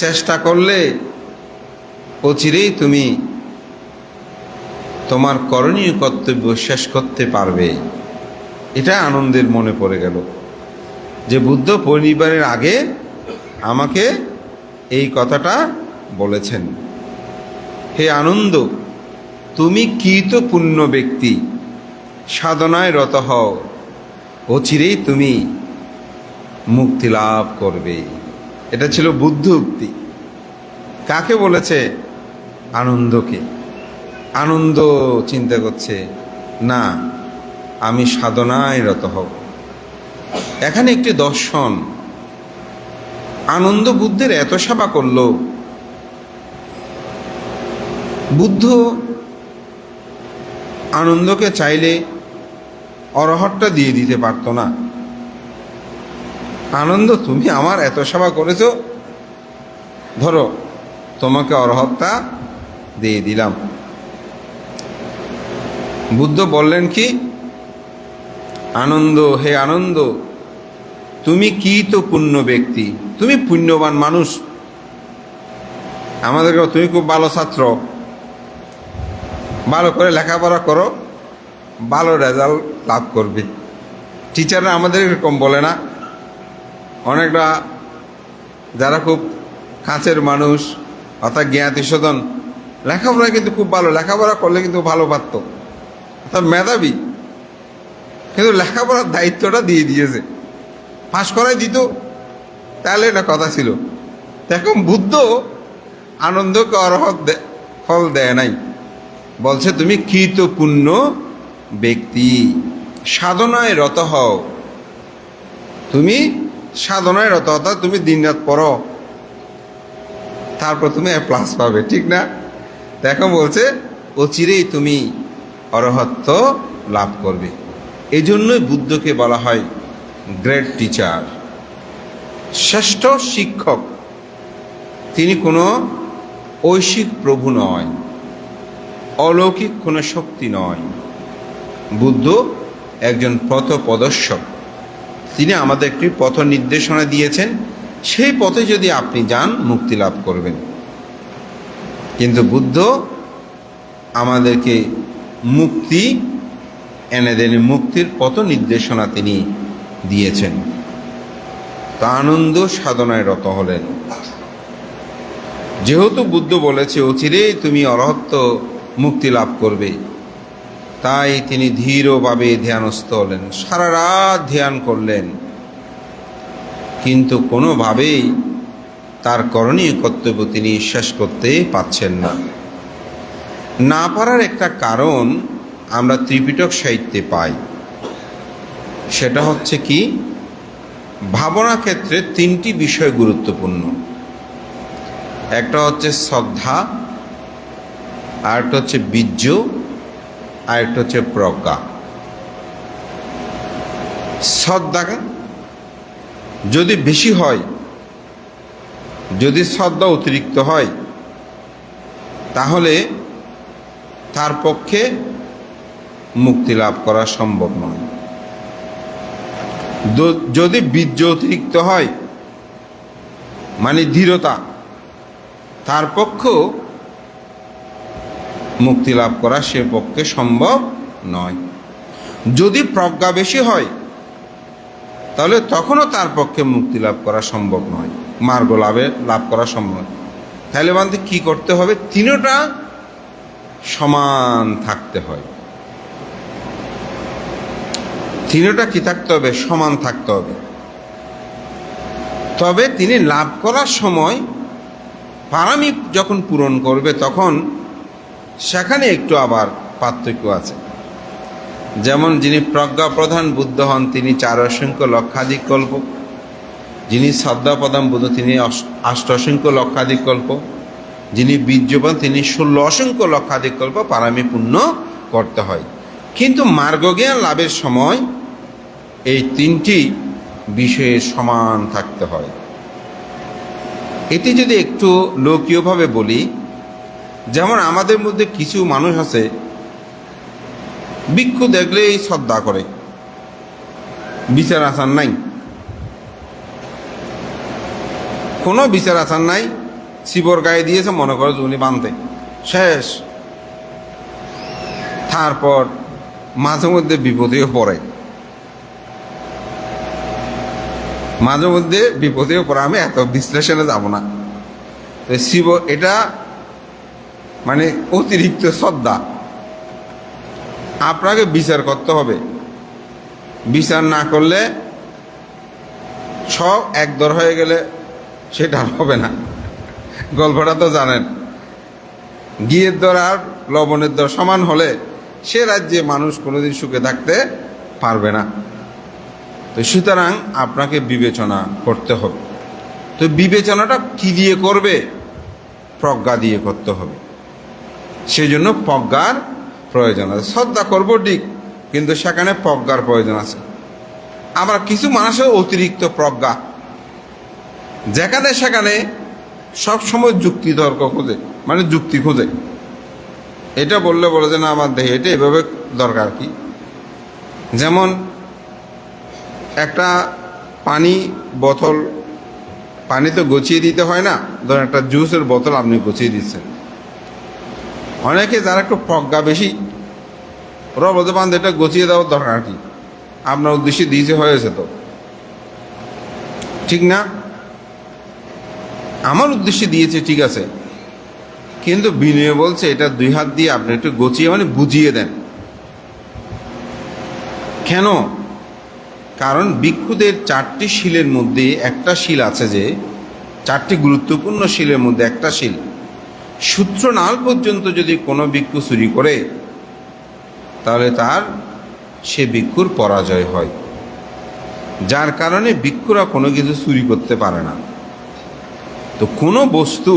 চেষ্টা করলে অচিরেই তুমি তোমার করণীয় কর্তব্য শেষ করতে পারবে। এটা আনন্দের মনে পড়ে গেল যে বুদ্ধ পরিবারের আগে আমাকে এই কথাটা বলেছেন। হে আনন্দ, তুমি কৃত পুণ্য ব্যক্তি, সাধনায় রত হও, অচিরেই তুমি মুক্তি লাভ করবে। এটা ছিল বুদ্ধ উক্তি। কাকে বলেছে? আনন্দকে। আনন্দ চিন্তা করছে, না, আমি সাধনায় রত হব। এখানে একটি দর্শন। আনন্দ বুদ্ধের এত সেবা করল, বুদ্ধ আনন্দকে চাইলে অরহতটা দিয়ে দিতে পারত না। আনন্দ, তুমি আমার এত সেবা করেছ, ধরো তোমাকে অরহতটা দিয়ে দিলাম। বুদ্ধ বললেন কি? আনন্দ, হে আনন্দ, তুমি কি তো পুণ্য ব্যক্তি, তুমি পুণ্যবান মানুষ। আমাদেরকে তুমি খুব ভালো ছাত্র, ভালো করে লেখাপড়া করো, ভালো রেজাল্ট লাভ করবে। টিচাররা আমাদের এরকম বলে না? অনেকটা যারা খুব কাছের মানুষ অর্থাৎ জ্ঞাতি স্বজন, লেখাপড়া কিন্তু খুব ভালো, লেখাপড়া করলে কিন্তু ভালো পারত, অর্থাৎ মেধাবী, কিন্তু লেখাপড়ার দায়িত্বটা দিয়ে দিয়েছে, পাশ করাই দিত, তাহলে এটা কথা ছিল। এখন বুদ্ধ আনন্দকে অরহত ফল দেয় নাই, বলছে তুমি কৃত পুণ্য ব্যক্তি, সাধনায় রত হও। তুমি সাধনায় রত হও, তুমি দিনরাত পড়ো, তারপর তুমি প্লাস পাবে, ঠিক না? দেখো বলছে অচিরেই তুমি অরহত্ব লাভ করবে। এই জন্যই বুদ্ধকে বলা হয় গ্রেট টিচার, শ্রেষ্ঠ শিক্ষক। তিনি কোনো ঐশিক প্রভু নয়, অলৌকিক কোনো শক্তি নয়। বুদ্ধ একজন পথপ্রদর্শক। তিনি আমাদের একটি পথ নির্দেশনা দিয়েছেন, সেই পথে যদি আপনি যান মুক্তি লাভ করবেন। কিন্তু বুদ্ধ আমাদেরকে মুক্তি এনে দেন, মুক্তির পথ নির্দেশনা তিনি দিয়েছেন। তা আনন্দ সাধনায় রত হলেন। যেহেতু বুদ্ধ বলেছে অচিরেই তুমি অরহত্ব মুক্তি লাভ করবে, তাই তিনি ধীরভাবে ধ্যানস্থ হলেন, সারা রাত ধ্যান করলেন, কিন্তু কোনোভাবেই তার করণীয় কর্তব্য তিনি শেষ করতে পারছেন না। না পারার একটা কারণ আমরা ত্রিপিটক সাহিত্যে পাই। সেটা হচ্ছে কি, ভাবনা ক্ষেত্রে তিনটি বিষয় গুরুত্বপূর্ণ। একটা হচ্ছে শ্রদ্ধা, আরেকটা হচ্ছে বীর্য, আরেকটা হচ্ছে প্রজ্ঞা। শ্রদ্ধা যদি বেশি হয়, যদি শ্রদ্ধা অতিরিক্ত হয়, তাহলে তার পক্ষে মুক্তি লাভ করা সম্ভব নয়। যদি বীর্য অতিরিক্ত হয়, মানে দৃঢ়তা, তার পক্ষেও মুক্তি লাভ করা সে পক্ষে সম্ভব নয়। যদি প্রজ্ঞা বেশি হয়, তাহলে তখনও তার পক্ষে মুক্তি লাভ করা সম্ভব নয়, মার্গ লাভ করা সম্ভব। তাহলে বলতে কি করতে হবে? তিনটা সমান থাকতে হয়। তিনটা কি থাকতে হবে? সমান থাকতে হবে। তবে তিনি লাভ করার সময় পারামিত যখন পূরণ করবে, তখন সেখানে একটু আবার পার্থক্য আছে। যেমন যিনি প্রজ্ঞা প্রধান বুদ্ধ হন, তিনি 4 অসংখ্য লক্ষাধিক কল্প। যিনি শ্রদ্ধা প্রধান বুদ্ধ, তিনি 8 অসংখ্য লক্ষাধিক কল্প। যিনি বীর্যবান, তিনি 16 অসংখ্য লক্ষাধিক কল্প পারামি পূর্ণ করতে হয়। কিন্তু মার্গজ্ঞান লাভের সময় এই তিনটি বিষয়ে সমান থাকতে হয়। এটি যদি একটু লৌকিকভাবে বলি, যেমন আমাদের মধ্যে কিছু মানুষ আছে ভিক্ষু দেখলেই শ্রদ্ধা করে, বিচার আচার নাই, কোনো বিচার আচার নাই। শিবর গায়ে দিয়েছে, মনে করে যে উনি বানতে শেষ। তারপর মাঝে মধ্যে বিপদেও পড়ে, মাঝে মধ্যে বিপদেও পড়ে। আমি এত বিশ্লেষণে যাব না। শিব এটা মানে অতিরিক্ত শ্রদ্ধা। আপনাকে বিচার করতে হবে, বিচার না করলে সব একদর হয়ে গেলে সেটা হবে না। গল্পটা তো জানেন, ঘিয়ের দর আর লবণের দর সমান হলে সে রাজ্যে মানুষ কোনোদিন সুখে থাকতে পারবে না। তো সুতরাং আপনাকে বিবেচনা করতে হবে। তো বিবেচনাটা কি দিয়ে করবে? প্রজ্ঞা দিয়ে করতে হবে। সেই জন্য প্রজ্ঞার প্রয়োজন আছে। শ্রদ্ধা করবো ঠিক, কিন্তু সেখানে প্রজ্ঞার প্রয়োজন আছে। আবার কিছু মানুষের অতিরিক্ত প্রজ্ঞা, যেখানে সেখানে সবসময় যুক্তি তর্ক খোঁজে, মানে যুক্তি খোঁজে। এটা বললে বলে যে না আমার দেহে এটা এভাবে দরকার কি। যেমন একটা পানি বোতল, পানি তো গুছিয়ে দিতে হয় না, ধরেন একটা জুসের বোতল আপনি গুছিয়ে দিচ্ছেন। অনেকে যারা একটু প্রজ্ঞা বেশি, ওরা বলতে পারেন এটা গুছিয়ে দেওয়ার দরকার কি, আপনার উদ্দেশ্যে দিয়েছে হয়েছে তো, ঠিক না? আমার উদ্দেশ্যে দিয়েছে ঠিক আছে, কিন্তু বিনয় বলছে এটা 2 হাত দিয়ে আপনি একটু গুছিয়ে মানে বুঝিয়ে দেন। কেন? কারণ ভিক্ষুদের 4টি শিলের মধ্যে একটা শিল আছে, যে 4টি গুরুত্বপূর্ণ শিলের মধ্যে একটা শিল সূত্রনাল পর্যন্ত যদি কোনো ভিক্ষু চুরি করে, তাহলে তার সে ভিক্ষুর পরাজয় হয়। যার কারণে ভিক্ষুরা কোনো কিছু চুরি করতে পারে না। তো কোনো বস্তু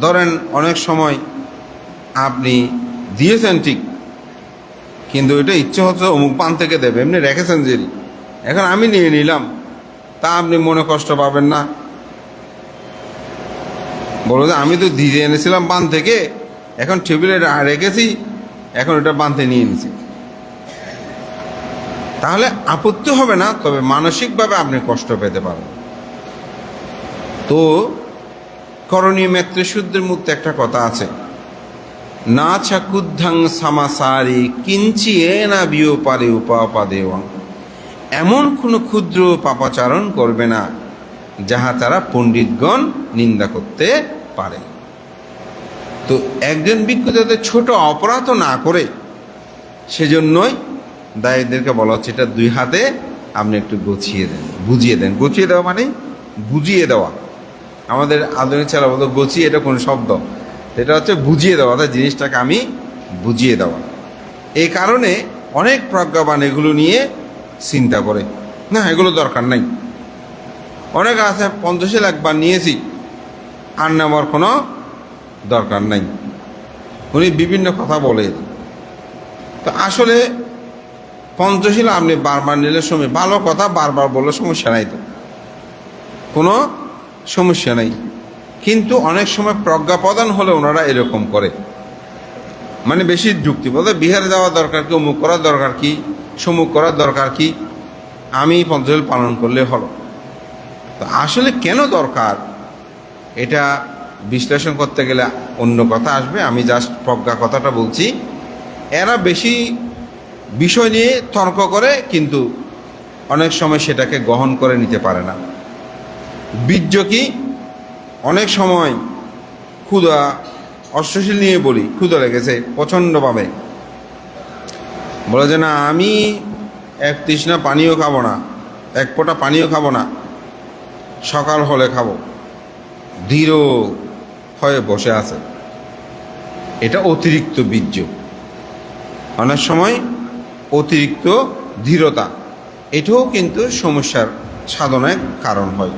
ধরেন অনেক সময় আপনি দিয়েছেন ঠিক, কিন্তু এটা ইচ্ছে হচ্ছে অমুক পান থেকে দেবে, এমনি রেখেছেন যে, এখন আমি নিয়ে নিলাম, তা আপনি মনে কষ্ট পাবেন না? বলো যে আমি তো দিয়ে এনেছিলাম পান থেকে, এখন টেবিলে রেখেছি, এখন এটা বানতে নিয়ে নিছি, তাহলে আপত্তি হবে না, তবে মানসিকভাবে আপনি কষ্ট পেতে পারেন। তো করণীয় মেত্রে সূত্রের মধ্যে একটা কথা আছে, না চাকুদ্ধাং সামাসারি কিঞ্চি এ না বিও পারে উপাপাদেওয়াং। এমন কোনো ক্ষুদ্র পাপাচারণ করবে না যাহা তারা পণ্ডিতগণ নিন্দা করতে পারে। তো একজন ভিক্ষু যাতে ছোট অপরাধ না করে, সেজন্যই দায়ীদেরকে বলা হচ্ছে এটা 2 হাতে আপনি একটু গুছিয়ে দেন, বুঝিয়ে দেন। গুছিয়ে দেওয়া মানে বুঝিয়ে দেওয়া। আমাদের আধুনিক ছেলে বলতো গুছিয়ে, এটা কোন শব্দ? এটা হচ্ছে বুঝিয়ে দেওয়া, অর্থাৎ জিনিসটাকে আমি বুঝিয়ে দেওয়া। এই কারণে অনেক প্রজ্ঞাবান এগুলো নিয়ে চিন্তা করে, না এগুলো দরকার নাই। অনেক আছে 50 লাখ বার নিয়েছি, আর নেওয়ার কোনো দরকার নাই, উনি বিভিন্ন কথা বলে। তো আসলে 50 লাখ আপনি বারবার নিলে সময়, ভালো কথা বারবার বললে সমস্যা নাই, তো কোনো সমস্যা নাই। কিন্তু অনেক সময় প্রজ্ঞা প্রদান হলে ওনারা এরকম করে, মানে বেশি যুক্তি বলতে বিহারে যাওয়া দরকার কি, অমুক করার দরকার কি, সমুক করার দরকার কি, আমি 50 পালন করলে হলো। তো আসলে কেন দরকার এটা বিশ্লেষণ করতে গেলে অন্য কথা আসবে, আমি জাস্ট প্রজ্ঞা কথাটা বলছি। এরা বেশি বিষয় নিয়ে তর্ক করে, কিন্তু অনেক সময় সেটাকে গ্রহণ করে নিতে পারে না। বীর্য কি? অনেক সময় ক্ষুধা, অশ্বশীল নিয়ে বলি, ক্ষুধা লেগেছে প্রচণ্ডভাবে, বলে যে না আমি 1 তৃষ্ণা পানিও খাবো না, 1 ফোঁটা পানিও খাবো না, সকাল হলে খাবো, ধীর হয়ে বসে আছে। এটা অতিরিক্ত বীর্য। অনেক সময় অতিরিক্ত ধীরতা, এটাও কিন্তু সমস্যার সাধনায় কারণ হয়।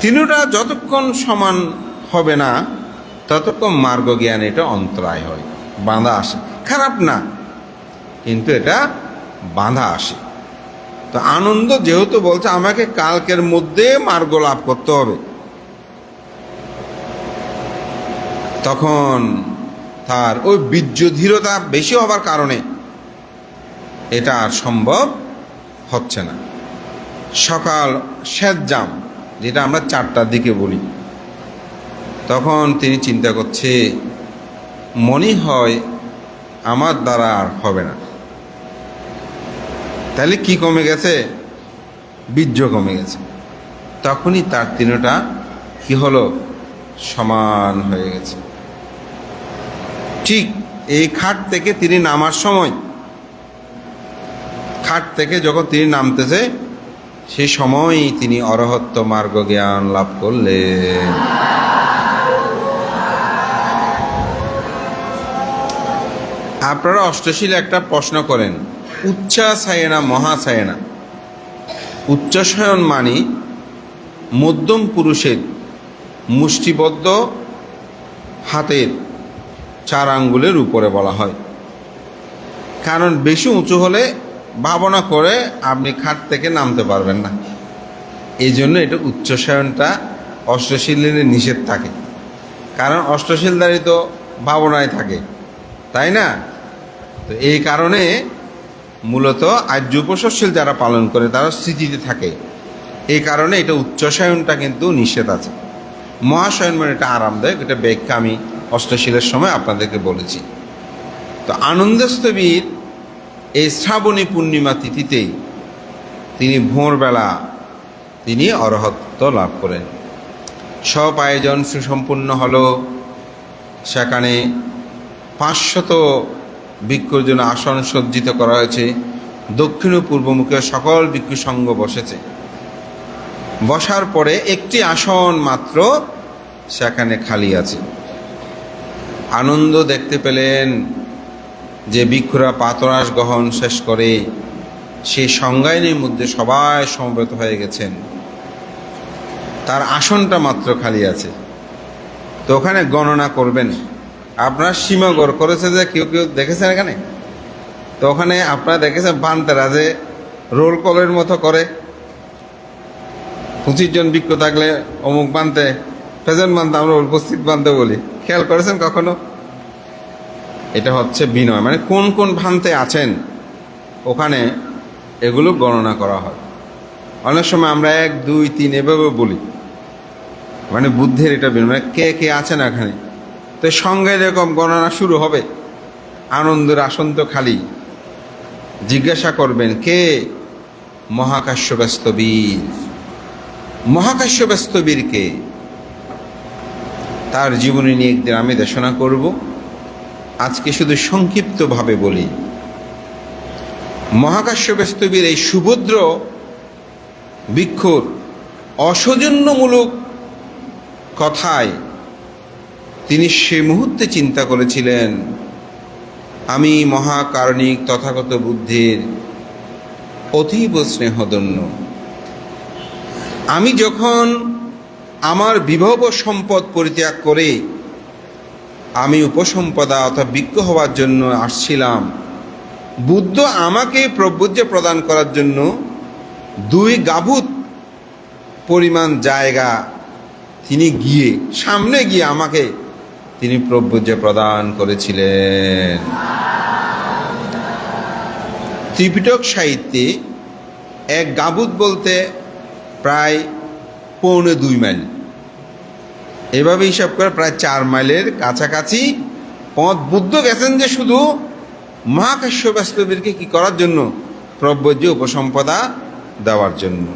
তিনটা যতক্ষণ সমান হবে না, ততক্ষণ মার্গ জ্ঞান এটা অন্তরায় হয়, বাধা আসে। খারাপ না, কিন্তু এটা বাধা আসে। তো আনন্দ যেহেতু বলছে আমাকে কালকের মধ্যে মার্গ লাভ করতে হবে, তখন তার ওই বীর্য ধীরতা বেশি হবার কারণে এটা আর সম্ভব হচ্ছে না। সকাল সেজ্জাম, যেটা আমরা 4টার দিকে বলি, তখন তিনি চিন্তা করছে, মনে হয় আমার দ্বারা আর হবে না। তাহলে কি কমে গেছে? বীর্য কমে গেছে। তখনই তার তিনটা কি হলো? সমান হয়ে গেছে। ঠিক এই খাট থেকে তিনি নামার সময়, খাট থেকে যখন তিনি নামতেছে, সেই সময়ই তিনি অরহত্ত মার্গ জ্ঞান লাভ করলেন। আপনারা অষ্টশীল একটা প্রশ্ন করেন, উচ্চাশায় না মহাশায় না? উচ্চশয়ন মানে মধ্যম পুরুষের মুষ্টিবদ্ধ হাতের 4 আঙ্গুলের উপরে বলা হয়। কারণ বেশি উঁচু হলে ভাবনা করে আপনি খাট থেকে নামতে পারবেন না। এই জন্য এটা উচ্চশয়নটা অষ্টশীলের নিষেধ থাকে। কারণ অষ্টশীলদারি তো ভাবনায় থাকে, তাই না? তো এই কারণে মূলত আর্য উপশীল যারা পালন করে তারা স্মৃতিতে থাকে। এই কারণে এটা উচ্চশয়নটা কিন্তু নিষেধ আছে। মহাশয়ন মানে এটা আরামদায়ক, এটা ব্যাখ্যা আমি অষ্টশীলের সময় আপনাদেরকে বলেছি। তো আনন্দস্থবীর এই শ্রাবণী পূর্ণিমা তিথিতেই তিনি ভোরবেলা তিনি অরহত্ব লাভ করেন। সব আয়োজন সুসম্পূর্ণ হলো। সেখানে 500 ভিক্ষুর জন্য আসন সজ্জিত করা হয়েছে। দক্ষিণ ও পূর্বমুখে সকল ভিক্ষু সঙ্গ বসেছে। বসার পরে একটি আসন মাত্র সেখানে খালি আছে। আনন্দ দেখতে পেলেন যে ভিক্ষুরা প্রাতরাশ গ্রহণ শেষ করে সেই সংজ্ঞায়নের মধ্যে সবাই সমবেত হয়ে গেছেন, তার আসনটা মাত্র খালি আছে। তো ওখানে গণনা করবেন। আপনার সীমা গড় করেছে যে কেউ কেউ দেখেছেন এখানে? তো ওখানে আপনারা দেখেছেন বান্তেরা যে রোল কলের মতো করে, 25 জন ভিক্ষু থাকলে অমুক বানতে, প্রেজেন্ট বানতে আমরা উপস্থিত বানতে বলি। খেয়াল করেছেন কখনো? এটা হচ্ছে বিনয়, মানে কোন কোন ভান্তে আছেন ওখানে এগুলো গণনা করা হয়। অনেক সময় আমরা 1, 2, 3 এভাবে বলি, মানে বুদ্ধের এটা বিনয়, মানে কে কে আছেন এখানে। তো সঙ্গে এরকম গণনা শুরু হবে। আনন্দের আসন তো খালি। জিজ্ঞাসা করবেন, কে? মহাকাশ্যপস্তবীর। মহাকাশ্যপস্তবীর কে? তার জীবনী নিয়ে একদিন আমি দেশনা করব। আজকে শুধু সংক্ষিপ্তভাবে বলি। মহাকাশ্যপস্তবীর এই সুভদ্র ভিক্ষুর অসৌজন্যমূলক কথায় তিনি সে মুহূর্তে চিন্তা করেছিলেন, আমি মহাকারণিক তথাগত বুদ্ধের অতীব স্নেহধন্য। আমি যখন আমার বিভব সম্পদ পরিত্যাগ করে আমি উপসম্পদা অর্থাৎ ভিক্ষু হওয়ার জন্য আসছিলাম, বুদ্ধ আমাকে প্রব্রজ্য প্রদান করার জন্য 2 গাভূত পরিমাণ জায়গা তিনি গিয়ে সামনে গিয়ে আমাকে তিনি প্রব্রজ্য প্রদান করেছিলেন। ত্রিপিটক সাহিত্যে 1 গাভূত বলতে প্রায় 1.25 মাইল, এভাবে হিসাব করে প্রায় 4 মাইলের কাছাকাছি পথ বুদ্ধ গেছেন যে শুধু মহাকাশ্যপস্তবীরকে কি করার জন্য? প্রব্রজ্য উপসম্পদা দেওয়ার জন্য।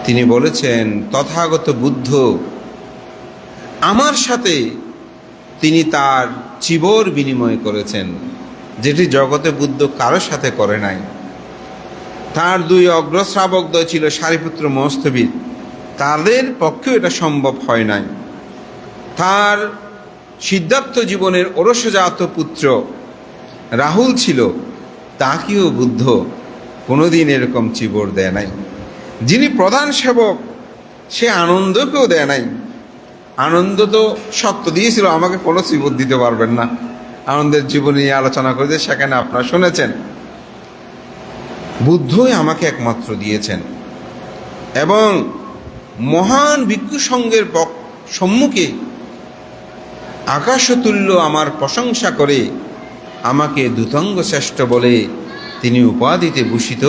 তিনি বলেছেন, তথাগত বুদ্ধ আমার সাথে তিনি তার চিবর বিনিময় করেছেন, যেটি জগতে বুদ্ধ কারোর সাথে করে নাই। তার 2 অগ্রশ্রাবকদ্বয় ছিল সারিপুত্র মহস্তবীর, তাদের পক্ষেও এটা সম্ভব হয় নাই। তার সিদ্ধার্থ জীবনের ওরসজাত পুত্র রাহুল ছিল, তাকেও বুদ্ধ কোনোদিন এরকম চিবর দেয় নাই। যিনি প্রধান সেবক সে আনন্দকেও দেয় নাই। আনন্দ তো সত্য দিয়েছিল, আমাকে কোনো চিবর দিতে পারবেন না। আনন্দের জীবন নিয়ে আলোচনা করেছে, সেখানে আপনারা শুনেছেন। বুদ্ধই আমাকে একমাত্র দিয়েছেন। এবং মহান ভিক্ষু সঙ্গের সম্মুখে আকাশতুল্য আমার প্রশংসা করে আমাকে দূতঙ্গ শ্রেষ্ঠ বলে তিনি উপাধিতে ভূষিত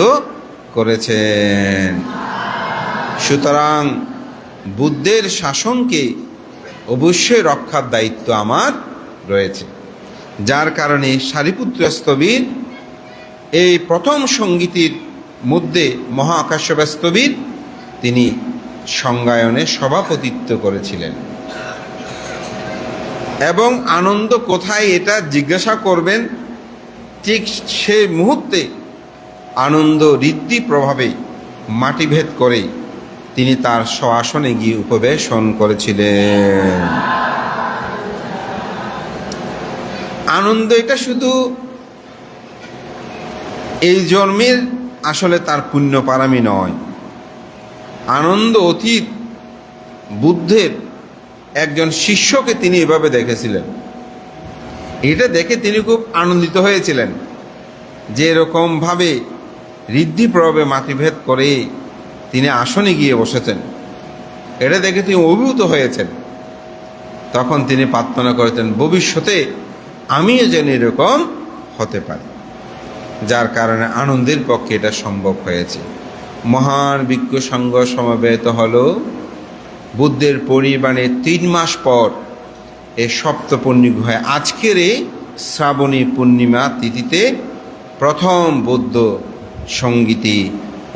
করেছেন। সুতরাং বুদ্ধের শাসনকে অবশ্যই রক্ষার দায়িত্ব আমার রয়েছে, যার কারণে সারিপুত্র স্থবির এই প্রথম সঙ্গীতির মধ্যে মহাকাশ্যপ স্থবির তিনি সংজ্ঞায়নে সভাপতিত্ব করেছিলেন। এবং আনন্দ কোথায় এটা জিজ্ঞাসা করবেন, ঠিক সেই মুহূর্তে আনন্দ ঋদ্ধি প্রভাবে মাটিভেদ করে তিনি তার স্বআসনে গিয়ে উপবেশন করেছিলেন। আনন্দ এটা শুধু এই জন্মের আসলে তার পুণ্য পারামি নয়। আনন্দ অতীত বুদ্ধের একজন শিষ্যকে তিনি এভাবে দেখেছিলেন। এটা দেখে তিনি খুব আনন্দিত হয়েছিলেন যে এরকমভাবে ঋদ্ধি প্রভাবে মাতৃভেদ করে তিনি আসনে গিয়ে বসেছেন। এটা দেখে তিনি অভিভূত হয়েছেন। তখন তিনি প্রার্থনা করেছেন ভবিষ্যতে আমিও যেন এরকম হতে পারি, যার কারণে আনন্দের পক্ষে এটা সম্ভব হয়েছে। মহান ভিক্ষু সংঘ সমাবেত হল বুদ্ধের পরিবারে 3 মাস পর এই সপ্তপূর্ণি গুহায় আজকের এই শ্রাবণী পূর্ণিমা তিথিতে প্রথম বৌদ্ধ সঙ্গীতি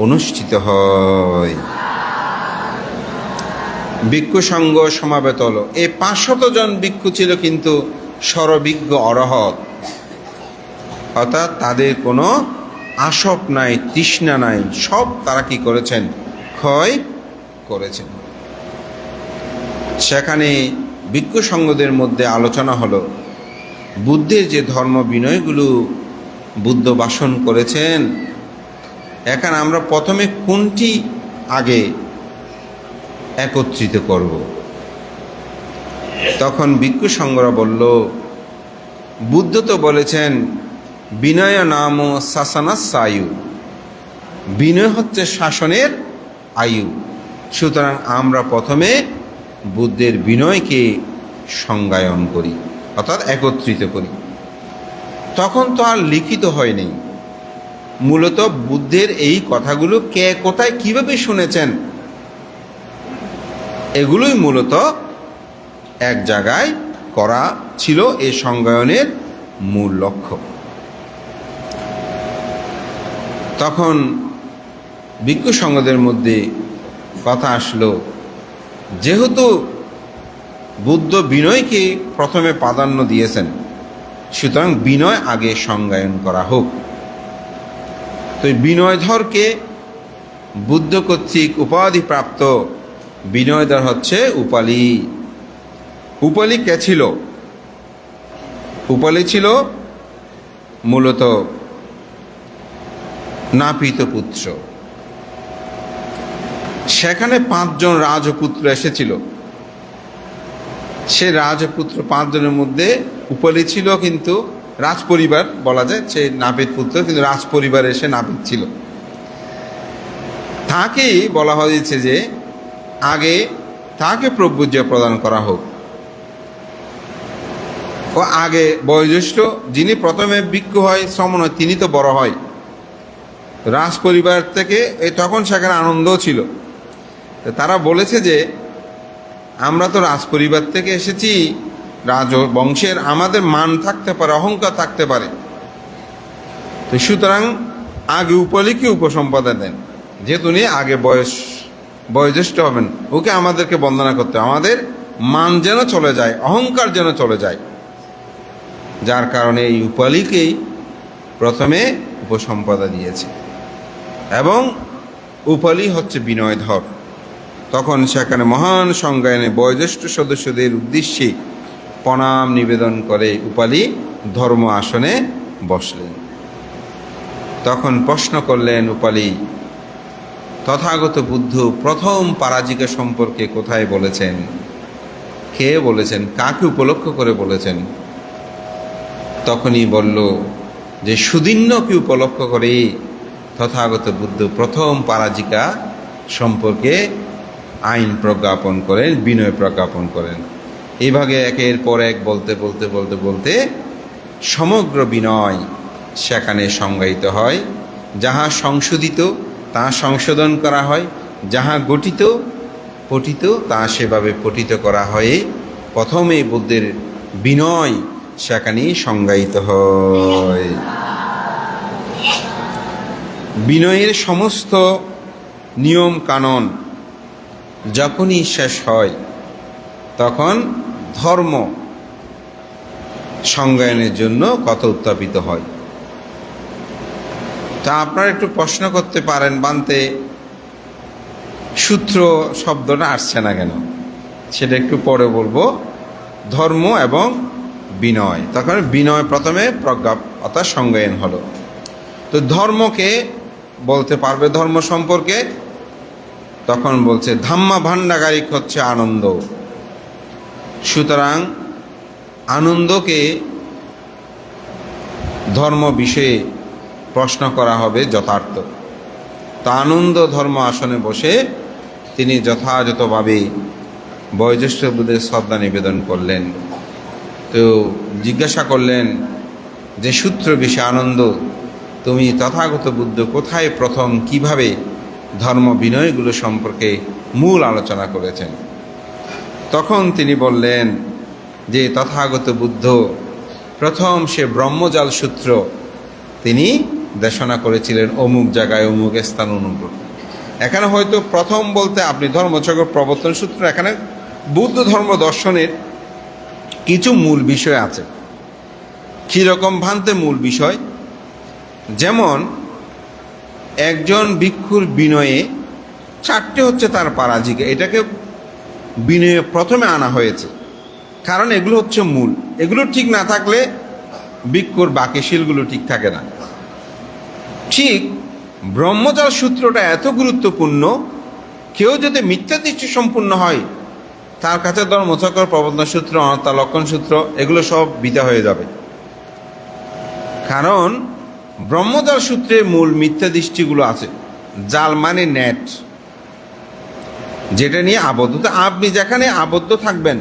অনুষ্ঠিত হয়। ভিক্ষু সংঘ সমাবেত হল। এই 500 জন ভিক্ষু ছিল কিন্তু সর্বজ্ঞ অরহত, অর্থাৎ তাদের কোনো আসক নাই, তৃষ্ণা নাই, সব তারা কি করেছেন, ক্ষয় করেছেন। সেখানে ভিক্ষু সংঘদের মধ্যে আলোচনা হলো বুদ্ধের যে ধর্ম বিনয়গুলো বুদ্ধ ভাষণ করেছেন, এখানে আমরা প্রথমে কোনটি আগে একত্রিত করব। তখন ভিক্ষু সংঘরা বলল, বুদ্ধ তো বলেছেন বিনয় নাম শাসনাস আয়ু, বিনয় হচ্ছে শাসনের আয়ু। সুতরাং আমরা প্রথমে বুদ্ধের বিনয়কে সংজ্ঞায়ন করি, অর্থাৎ একত্রিত করি। তখন তো আর লিখিত হয়নি, মূলত বুদ্ধের এই কথাগুলো কে কোথায় কিভাবে শুনেছেন এগুলোই মূলত এক জায়গায় করা ছিল এই সংজ্ঞায়নের মূল লক্ষ্য। তখন ভিক্ষু সংঘদের মধ্যে কথা আসলো, যেহেতু বুদ্ধ বিনয়কে প্রথমে প্রাধান্য দিয়েছেন, সুতরাং বিনয় আগে সংজ্ঞায়ন করা হোক। তো বিনয়ধরকে বুদ্ধ কর্তৃক উপাধিপ্রাপ্ত বিনয়ধর হচ্ছে উপালি। উপালি কে ছিল? উপালি ছিল মূলত নাপিত পুত্র। সেখানে 5 জন রাজপুত্র এসেছিল। সে রাজপুত্র 5 জনের মধ্যে উপালি ছিল, কিন্তু রাজপরিবার বলা যায়, সে নাপিত পুত্র কিন্তু রাজপরিবার এসে নাপিত ছিল। তাকেই বলা হয়েছে যে আগে তাকে প্রভুজ্য প্রদান করা হোক। ও আগে বয়োজ্যেষ্ঠ যিনি প্রথমে ভিক্ষু হয়, শ্রমণ হয়, তিনি তো বড় হয় রাজ পরিবার থেকে। তখন সেখানে আনন্দও ছিল। তারা বলেছে যে আমরা তো রাজ পরিবার থেকে এসেছি, রাজবংশের, আমাদের মান থাকতে পারে, অহংকার থাকতে পারে। তো সুতরাং আগে উপলিকে উপসম্পদা দেন, যেহেতু উনি আগে বয়োজ্যেষ্ঠ হবেন, ওকে আমাদেরকে বন্দনা করতে, আমাদের মান যেন চলে যায়, অহংকার যেন চলে যায়। যার কারণে এই উপালিকেই প্রথমে উপসম্পদা দিয়েছে, এবং উপালি হচ্ছে বিনয়ধর। তখন সেখানে মহান সংজ্ঞায়নে বয়োজ্যেষ্ঠ সদস্যদের উদ্দেশ্যে প্রণাম নিবেদন করে উপালি ধর্ম আসনে বসলেন। তখন প্রশ্ন করলেন উপালি, তথাগত বুদ্ধ প্রথম পরাজিকা সম্পর্কে কোথায় বলেছেন, কে বলেছেন, কাকে উপলক্ষ করে বলেছেন? তখনই বলল যে সুদিন্যকে উপলক্ষ করে তথাগত বুদ্ধ প্রথম পরাজিকা সম্পর্কে আইন প্রজ্ঞাপন করেন, বিনয় প্রজ্ঞাপন করেন। এইভাবে একের পর এক বলতে বলতে বলতে বলতে সমগ্র বিনয় সেখানে সংজ্ঞায়িত হয়, যাহা সংশোধিত তা সংশোধন করা হয়, যাহা গঠিত পঠিত তা সেভাবে পঠিত করা হয়ে প্রথমে বুদ্ধের বিনয় সেখানে সংজ্ঞায়িত হয়। বিনয়ের সমস্ত নিয়ম কানুন যখনই শেষ হয় তখন ধর্ম সংজ্ঞায়নের জন্য কথা উত্থাপিত হয়। তা আপনারা একটু প্রশ্ন করতে পারেন, বান্তে সূত্র শব্দটা আসছে না কেন? সেটা একটু পরে বলবো। ধর্ম এবং বিনয়, তখন বিনয় প্রথমে প্রজ্ঞা অর্থাৎ সংজ্ঞায়ন হলো। তো ধর্মকে বলতে পারবে ধর্ম সম্পর্কে, তখন বলছে ধাম্মা ভাণ্ডাগারিক হচ্ছে আনন্দ। সুতরাং আনন্দকে ধর্ম বিষয়ে প্রশ্ন করা হবে যথার্থ। তা আনন্দ ধর্ম আসনে বসে তিনি যথাযথভাবে বয়োজ্যেষ্ঠ বুদ্ধের শ্রদ্ধা নিবেদন করলেন। তো জিজ্ঞাসা করলেন যে সূত্র বিষয় আনন্দ, তুমি তথাগত বুদ্ধ কোথায় প্রথম কিভাবে ধর্ম বিনয়গুলো সম্পর্কে মূল আলোচনা করেছেন? তখন তিনি বললেন যে তথাগত বুদ্ধ প্রথম সে ব্রহ্মজাল সূত্র তিনি দেশনা করেছিলেন অমুক জায়গায় অমুক স্থান অনুগ্রহ। এখানে হয়তো প্রথম বলতে আপনি ধর্মচক্র প্রবর্তন সূত্র, এখানে বুদ্ধ ধর্ম দর্শনের কিছু মূল বিষয় আছে। কীরকম ভান্তে মূল বিষয়? যেমন একজন ভিক্ষুর বিনয়ে চারটে হচ্ছে তার পারাজিকা, এটাকে বিনয়ে প্রথমে আনা হয়েছে, কারণ এগুলো হচ্ছে মূল। এগুলো ঠিক না থাকলে ভিক্ষুর বাকি শিলগুলো ঠিক থাকে না। ঠিক ব্রহ্মজাল সূত্রটা এত গুরুত্বপূর্ণ, কেউ যদি মিথ্যা দৃষ্টি সম্পূর্ণ হয় তার কাছে ধর্মচক্র প্রবর্তন সূত্র, অনাত্মা লক্ষণ সূত্র এগুলো সব বৃথা হয়ে যাবে। কারণ ব্রহ্মজাল সূত্রে মূল মিথ্যা দৃষ্টিগুলো আছে। জাল মানে নেট, যেটা নিয়ে আবদ্ধ। তো আপনি যেখানে আবদ্ধ থাকবেন,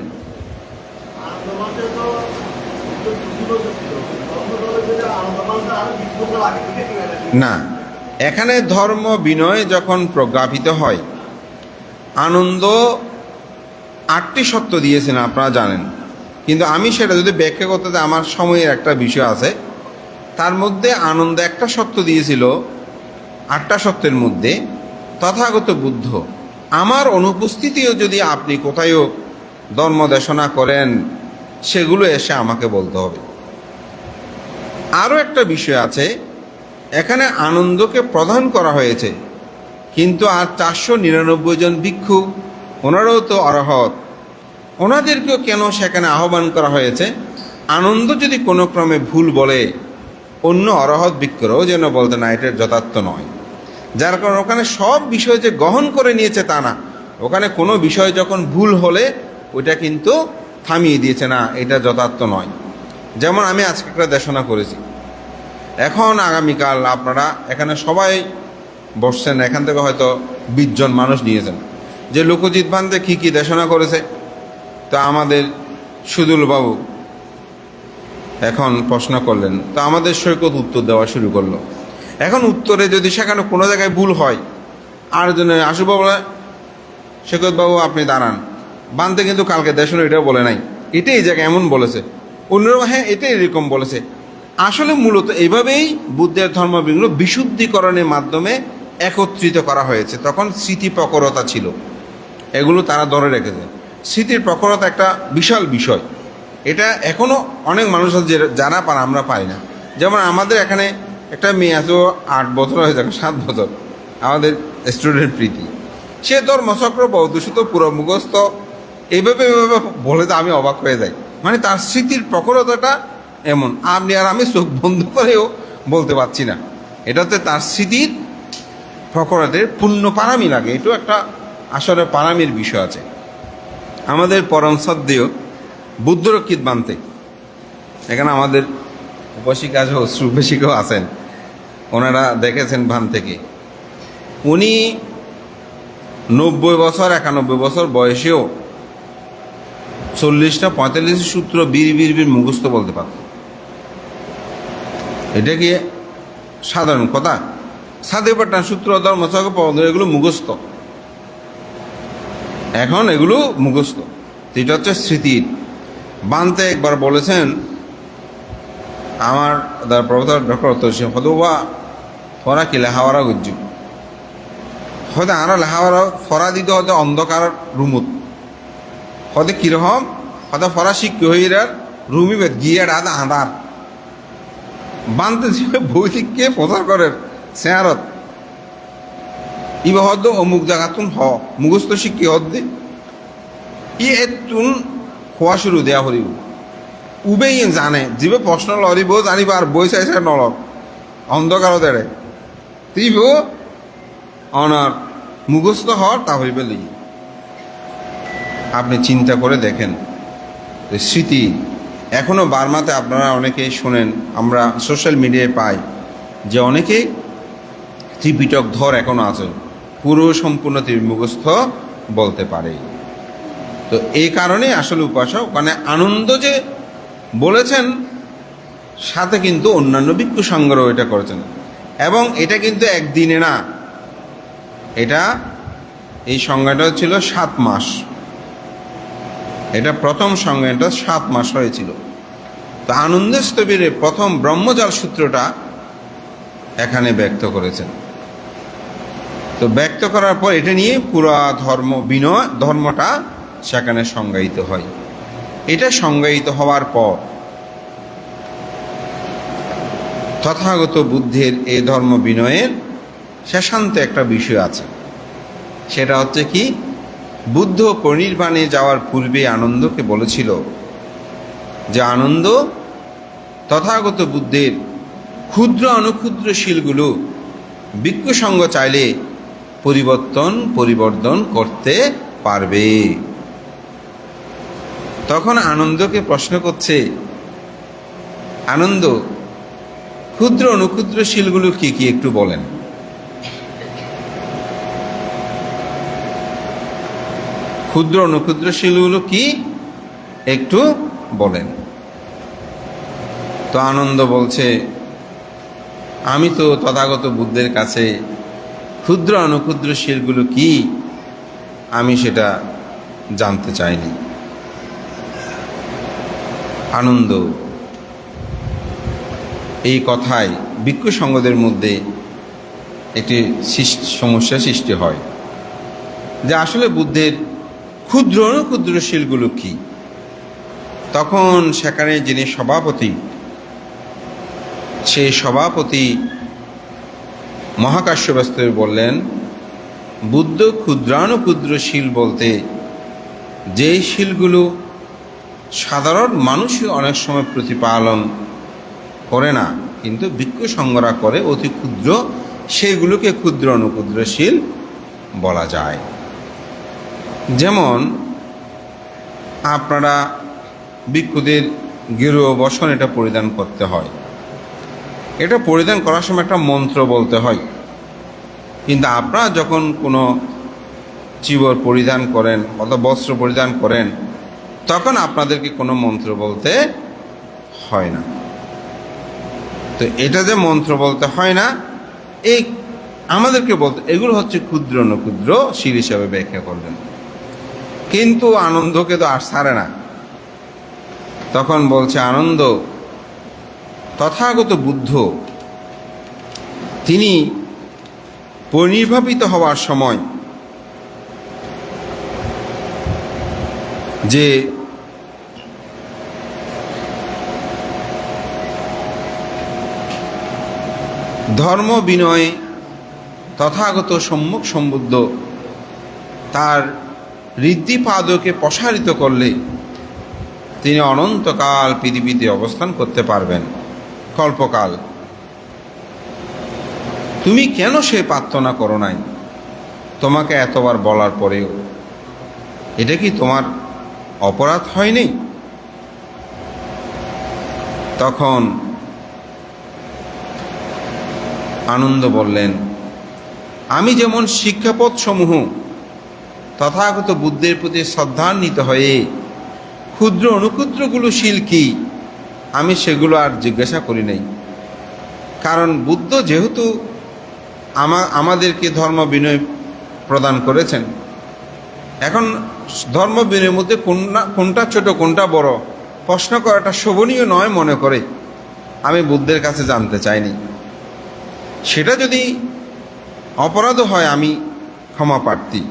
না, এখানে ধর্ম বিনয় যখন প্রজ্ঞাপিত হয়, আনন্দ 8টি সত্য দিয়েছেন আপনারা জানেন, কিন্তু আমি সেটা যদি ব্যাখ্যা করতে চাই আমার সময়ের একটা বিষয় আছে। তার মধ্যে আনন্দ একটা সত্য দিয়েছিল 8টা সত্যের মধ্যে, তথাগত বুদ্ধ আমার অনুপস্থিতিও যদি আপনি কোথায়ও ধর্ম দেশনা করেন সেগুলো এসে আমাকে বলতে হবে। আরও একটা বিষয় আছে, এখানে আনন্দকে প্রদান করা হয়েছে, কিন্তু আর 499 জন ভিক্ষু, ওনারাও তো অরহত, ওনাদেরকেও কেন সেখানে আহ্বান করা হয়েছে? আনন্দ যদি কোনো ক্রমে ভুল বলে অন্য অরহত ভিক্ষুরাও যেন বলতে না এটার যথার্থ নয়। যার কারণে ওখানে সব বিষয় যে গ্রহণ করে নিয়েছে তা না, ওখানে কোনো বিষয় যখন ভুল হলে ওইটা কিন্তু থামিয়ে দিয়েছে, না এটা যথার্থ নয়। যেমন আমি আজকে একটা দেশনা করেছি, এখন আগামীকাল আপনারা এখানে সবাই বসছেন, এখান থেকে হয়তো 20 জন মানুষ নিয়েছেন যে লোকজিৎ ভান্তে কী কী দেশনা করেছে। তা আমাদের সুদুলবাবু এখন প্রশ্ন করলেন, তো আমাদের সৈকত উত্তর দেওয়া শুরু করলো। এখন উত্তরে যদি সেখানে কোনো জায়গায় ভুল হয়, আর জন্য আশুবাবু বলে সৈকতবাবু আপনি দাঁড়ান, বানতে কিন্তু কালকে দেশনা এটাও বলে নাই, এটাই এই জায়গায় এমন বলেছে, অন্যরা হ্যাঁ এটাই এরকম বলেছে। আসলে মূলত এইভাবেই বুদ্ধের ধর্মবিগুলো বিশুদ্ধিকরণের মাধ্যমে একত্রিত করা হয়েছে। তখন স্মৃতি প্রখরতা ছিল, এগুলো তারা ধরে রেখেছে। স্মৃতির প্রখরতা একটা বিশাল বিষয়, এটা এখনও অনেক মানুষ আছে যারা পারে, আমরা পারি না। যেমন আমাদের এখানে একটা মেয়ে আছে, 8 বছর হয়ে যাবে, 7 বছর, আমাদের স্টুডেন্ট প্রীতি, সে ধর্মচক্র বৌদ্ধসূত পুরো মুখস্থ, এইভাবে বলে তো আমি অবাক হয়ে যাই। মানে তার স্মৃতির প্রখরতাটা এমন, আপনি আর আমি চোখ বন্ধ করেও বলতে পারছি না। এটাতে তার স্মৃতির প্রখরতের পূর্ণ পারামি লাগে, এটাও একটা আসলে পারামির বিষয় আছে। আমাদের পরম শ্রদ্ধেয় বুদ্ধরক্ষিত বান্তে, এখানে আমাদের উপাসিকা শ্রুপেশিকাও আছেন, ওনারা দেখেছেন ভান থেকে। উনি 90 বছর 91 বছর বয়সেও 40টা 45 সূত্র বীর মুখস্থ বলতে পারত। এটা কি সাধারণ কথা? সাদে পাঠান, সূত্র, ধর্ম, পদ এগুলো মুখস্থ, এখন এগুলো মুখস্থ। এটা হচ্ছে স্মৃতির। বানতে একবার বলেছেন আমার প্রফেসর ডক্টর অতসী হদবা ফরা কি লেহাওয়ারা গুজ্জু হয়তো আরো লেহাওয়ারা ফরা দিতে হয়তো অন্ধকার রুমুত হয়তো কিরকম হয়তো ফরা শিক্ষি হইরার রুমি বেদ গিয়ে আদা আধার বানতে বই থেকে প্রচার করে চেয়ারত ইবা হয়তো অমুক জায়গাতুন মুখস্থ শিক্ষি হদ্দে এতুন খোয়া শুরু দেয়া হরিব উবেই জানে যিবে প্রশ্ন লরিব জানিব আর বই চাইছে নলক অন্ধকারও দেড়ে তুইব অনার মুখস্থ হওয়ার তা হইবে লিগি। আপনি চিন্তা করে দেখেন স্মৃতি এখনও বার্মাতে আপনারা অনেকেই শোনেন, আমরা সোশ্যাল মিডিয়ায় পাই যে অনেকেই ত্রিপিটক ধর এখনও আছে, পুরো সম্পূর্ণ মুখস্থ বলতে পারে। তো এই কারণে আসলে উপাসক মানে আনন্দ যে বলেছেন, সাথে কিন্তু অন্যান্য ভিক্ষু সংগ্রহ এটা করেছেন, এবং এটা কিন্তু একদিনে না, এটা এই সংজ্ঞাটা ছিল 7 মাস। এটা প্রথম সংজ্ঞাটা 7 মাস হয়েছিল। তো আনন্দ স্থবিরে প্রথম ব্রহ্মজাল সূত্রটা এখানে ব্যক্ত করেছেন। তো ব্যক্ত করার পর এটা নিয়ে পুরা ধর্মটা সেখানে সংজ্ঞায়িত হয়। এটা সংজ্ঞায়িত হওয়ার পর তথাগত বুদ্ধের এই ধর্ম বিনয়ের শেষান্ত একটা বিষয় আছে, সেটা হচ্ছে কি, বুদ্ধ পরিনির্বাণে যাওয়ার পূর্বে আনন্দকে বলেছিল যে আনন্দ তথাগত বুদ্ধের ক্ষুদ্র অনুক্ষুদ্র শীলগুলো ভিক্ষু সঙ্গ চাইলে পরিবর্তন করতে পারবে। তখন আনন্দকে প্রশ্ন করছে, আনন্দ ক্ষুদ্র অনুক্ষুদ্র শীলগুলো কি কি একটু বলেন। ক্ষুদ্র অনুক্ষুদ্র শীলগুলো কি একটু বলেন। তো আনন্দ বলছে, আমি তো তথাগত বুদ্ধের কাছে ক্ষুদ্র অনুক্ষুদ্র শীলগুলো কি আমি সেটা জানতে চাইনি। আনন্দ এই কথায় ভিক্ষু সঙ্গদের মধ্যে একটি সমস্যা সৃষ্টি হয় যে আসলে বুদ্ধের ক্ষুদ্র অনুক্ষুদ্র শীলগুলো কি। তখন সেখানে যিনি সভাপতি, সেই সভাপতি মহাকাশ্যপস্ত বললেন, বুদ্ধ ক্ষুদ্রানুক্ষুদ্র শীল বলতে যেই শীলগুলো সাধারণ মানুষই অনেক সময় প্রতিপালন করে না, কিন্তু ভিক্ষু সঙ্গরা করে অতি ক্ষুদ্র, সেগুলোকে ক্ষুদ্র অনুক্ষুদ্র শীল বলা যায়। যেমন আপনারা ভিক্ষুদের গেরুয়া বসন এটা পরিধান করতে হয়, এটা পরিধান করার সময় একটা মন্ত্র বলতে হয়, কিন্তু আপনারা যখন কোনো চিবর পরিধান করেন অথবা বস্ত্র পরিধান করেন তখন আপনাদেরকে কোনো মন্ত্র বলতে হয় না। তো এটা যে মন্ত্র বলতে হয় না, এই আমাদেরকে বলতে, এগুলো হচ্ছে ক্ষুদ্র অনুক্ষুদ্র শীল হিসাবে ব্যাখ্যা করবেন। কিন্তু আনন্দকে তো আর ছাড়ে না। তখন বলছে আনন্দ, তথাগত বুদ্ধ তিনি পরিনির্বাপিত হওয়ার সময় যে ধর্ম বিনয় তথাগত সম্মুখ সম্বুদ্ধ তার ঋদ্ধিপাদকে প্রসারিত করলে তিনি অনন্তকাল পৃথিবীতে অবস্থান করতে পারবেন, কল্পকাল। তুমি কেন সে প্রার্থনা করো নাই? তোমাকে এতবার বলার পরেও এটা কি তোমার অপরাধ হয়নি? তখন আনন্দ বললেন, আমি যেমন শিক্ষাপদ সমূহ তথাগত বুদ্ধের প্রতি শ্রদ্ধান্বিত হয়ে ক্ষুদ্র অনুক্ষুদ্রগুলো শীল কি আমি সেগুলো আর জিজ্ঞাসা করি নাই। কারণ বুদ্ধ যেহেতু আমাদেরকে ধর্ম বিনয় প্রদান করেছেন, এখন ধর্ম বিনয়ের মধ্যে কোনটা ছোট কোনটা বড় প্রশ্ন করাটা শোভনীয় নয় মনে করে আমি বুদ্ধের কাছে জানতে চাইনি। সেটা যদি অপরাধ হয় আমি ক্ষমা প্রার্থী,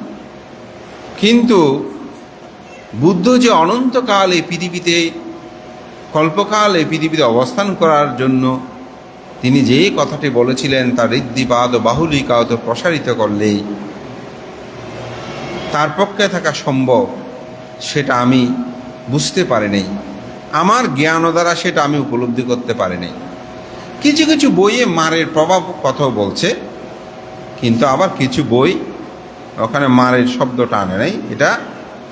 কিন্তু বুদ্ধ যে অনন্তকাল এই পৃথিবীতে, কল্পকাল এই পৃথিবীতে অবস্থান করার জন্য তিনি যে কথাটি বলেছিলেন, তার ঋদ্ধিপাদ ও বাহুলিকাত প্রসারিত করলেই তার পক্ষে থাকা সম্ভব, সেটা আমি বুঝতে পারিনি, আমার জ্ঞান দ্বারা সেটা আমি উপলব্ধি করতে পারিনি। কিছু কিছু বইয়ে মারের প্রভাব কথাও বলছে, কিন্তু আবার কিছু বই ওখানে মারের শব্দটা আনে নাই, এটা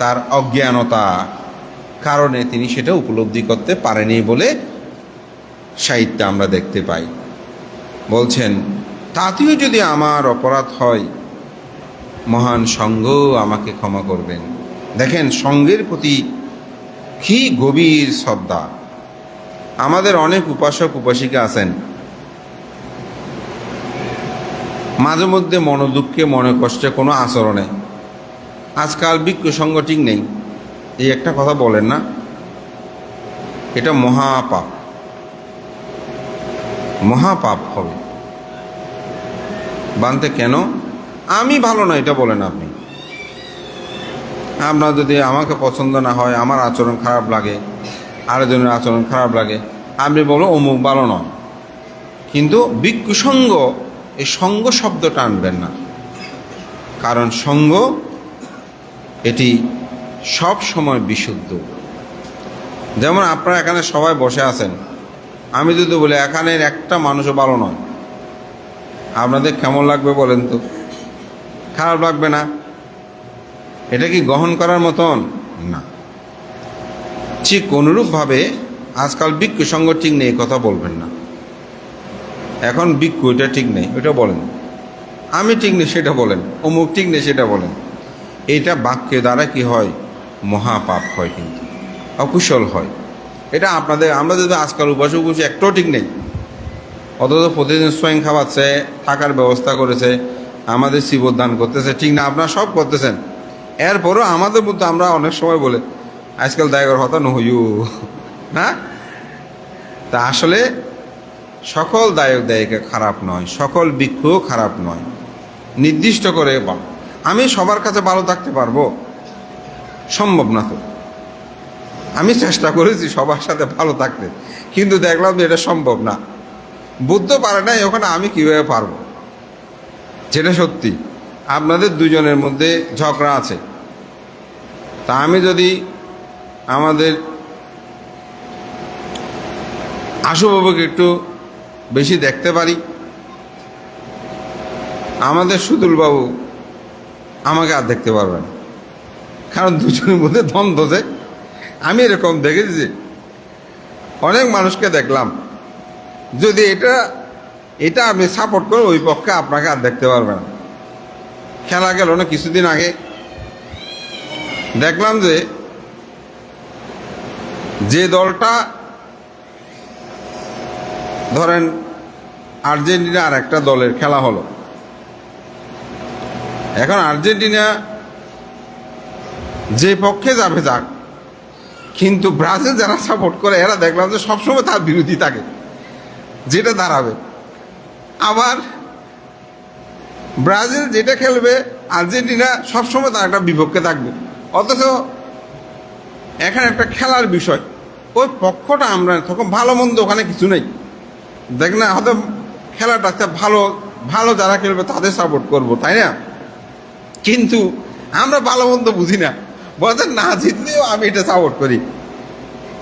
তার অজ্ঞানতা কারণে তিনি সেটা উপলব্ধি করতে পারেনি বলে সাহিত্যে আমরা দেখতে পাই। বলছেন, তাতেও যদি আমার অপরাধ হয় মহান সঙ্ঘ আমাকে ক্ষমা করবেন। দেখেন সঙ্ঘের প্রতি কি গভীর শ্রদ্ধা। আমাদের অনেক উপাসক উপাসিকা আছেন, মাঝে মধ্যে মনোদুঃখে মনে কষ্টে কোনো আচরণে আজকাল ভিক্ষু সঙ্গ ঠিক নেই, এই একটা কথা বলেন না, এটা মহাপাপ, মহাপাপ হবে। বানতে কেন? আমি ভালো না এটা বলেন আপনি। আপনার যদি আমাকে পছন্দ না হয়, আমার আচরণ খারাপ লাগে, আরেকজনের আচরণ খারাপ লাগে, আপনি বলো অমুক ভালো নয়, কিন্তু ভিক্ষু সঙ্গ, এই সঙ্গ শব্দটা আনবেন না, কারণ সঙ্গ এটি সব সময় বিশুদ্ধ। যেমন আপনারা এখানে সবাই বসে আছেন, আমি যদি বলি এখানের একটা মানুষও ভালো নয়, আপনাদের কেমন লাগবে বলেন তো? খারাপ লাগবে না? এটা কি গ্রহণ করার মতন না। ঠিক অনুরূপভাবে আজকাল ভিক্ষু সঙ্গ ঠিক নেই কথা বলবেন না। এখন ভিক্ষু এটা ঠিক নেই ওটা বলেন, আমি ঠিক নেই সেটা বলেন, অমুক ঠিক নেই সেটা বলেন। এইটা বাক্যের দ্বারা কি হয়? মহাপাপ হয়, কিন্তু অকুশল হয়। এটা আপনাদের, আমরা যদি আজকাল উপাসক উপাসী একটাও ঠিক নেই, অথচ প্রতিদিন স্বয়ং খাওয়াচ্ছে, থাকার ব্যবস্থা করেছে, আমাদের শিবর দান করতেছে, ঠিক না? আপনারা সব করতেছেন, এরপরও আমাদের মধ্যে আমরা অনেক সময় বলে আজকাল দায়গর হতা নহইউ না। তা আসলে সকল দায়ক দায়িকা খারাপ নয়, সকল ভিক্ষুও খারাপ নয়। নির্দিষ্ট করে আমি সবার কাছে ভালো থাকতে পারবো? সম্ভব না তো। আমি চেষ্টা করেছি সবার সাথে ভালো থাকতে, কিন্তু দেখলাম যে এটা সম্ভব না। বুদ্ধ পারে নাই, ওখানে আমি কীভাবে পারবো? যেটা সত্যি, আপনাদের দুজনের মধ্যে ঝগড়া আছে, তা আমি যদি আমাদের আশুবাবুকে একটু বেশি দেখতে পারি, আমাদের সুদুলবাবু আমাকে আর দেখতে পারবেন, কারণ দুজনের মধ্যে দ্বন্দ্ব যে। আমি এরকম দেখেছি, অনেক মানুষকে দেখলাম, যদি এটা আপনি সাপোর্ট করে ওই পক্ষে আপনাকে আর দেখতে পারবে না। খেলা গেল না কিছুদিন আগে, দেখলাম যে দলটা ধরেন আর্জেন্টিনা আর একটা দলের খেলা হলো, এখন আর্জেন্টিনা যে পক্ষে যাবে যাক, কিন্তু ব্রাজিল যারা সাপোর্ট করে এরা দেখলাম যে সবসময় তার বিরোধী থাকে, যেটা দাঁড়াবে। আবার ব্রাজিল যেটা খেলবে আর্জেন্টিনা সবসময় তার একটা বিপক্ষে থাকবে। অথচ এখানে একটা খেলার বিষয়, ওই পক্ষটা আমরা তখন ভালো মন্দ ওখানে কিছু নেই, দেখ না, হয়তো খেলাটা ভালো ভালো যারা খেলবে তাদের সাপোর্ট করব, তাই না? কিন্তু আমরা ভালো মন্দ বুঝি না, বলছেন না জিতলেও আমি এটা সাপোর্ট করি,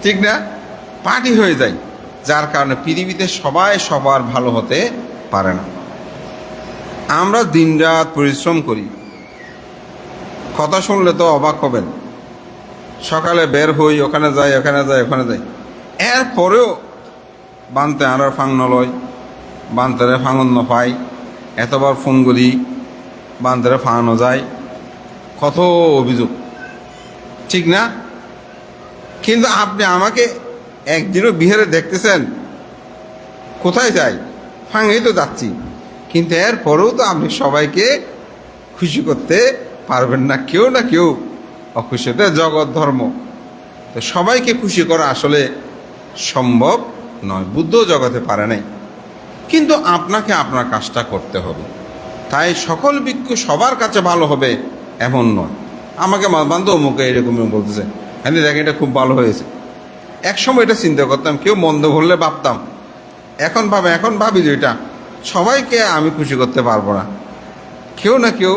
ঠিক না? পার্টি হয়ে যায়, যার কারণে পৃথিবীতে সবাই সবার ভালো হতে পারে না। আমরা দিনরাত পরিশ্রম করি, কথা শুনলে তো অবাক হবেন, সকালে বের হই, ওখানে যাই ওখানে যাই ওখানে যাই, এরপরেও বানতে আর ফাং নলয়, বানতারে ফাঙন পাই, এতবার ফোন করি, বানতারে ফাঙানো যায়, কত অভিযোগ, ঠিক না? কিন্তু আপনি আমাকে একদিনও বিহারে দেখতেছেন? কোথায় যাই? ফাঙেই তো যাচ্ছি, কিন্তু এরপরেও তো আপনি সবাইকে খুশি করতে পারবেন না, কেউ না কেউ অখুশি হতে, জগৎ ধর্ম। তো সবাইকে খুশি করা আসলে সম্ভব নয়, বুদ্ধ জগতে পারে নাই, কিন্তু আপনাকে আপনার কাজটা করতে হবে। তাই সকল ভিক্ষু সবার কাছে ভালো হবে এমন নয়। আমাকে বান্ধব অমুকে এরকম বলতেছে, হ্যাঁ দেখেন এটা খুব ভালো হয়েছে। এক সময় এটা চিন্তা করতাম, কেউ মন্দ বললে ভাবতাম, এখন ভাবি যে এটা সবাইকে আমি খুশি করতে পারবো না, কেউ না কেউ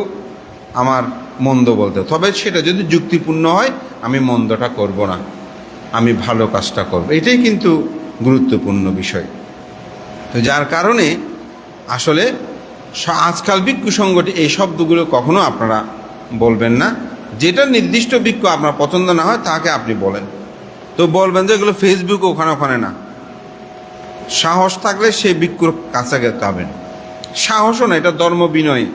আমার মন্দ বলতে, তবে সেটা যদি যুক্তিপূর্ণ হয় আমি মন্দটা করব না, আমি ভালো কাজটা করব, এটাই কিন্তু গুরুত্বপূর্ণ বিষয়। তো যার কারণে আসলে আজকাল ভিক্ষু সংগঠন এই শব্দগুলো কখনো আপনারা বলবেন না। যেটা নির্দিষ্ট ভিক্ষু আপনার পছন্দ না হয় তাকে আপনি বলেন, তো বলবেন যে এগুলো ফেসবুক ওখানে না। সাহস থাকলে সেই ভিক্ষুর কাছে যাবেন, সাহসও না, এটা ধর্ম বিনয়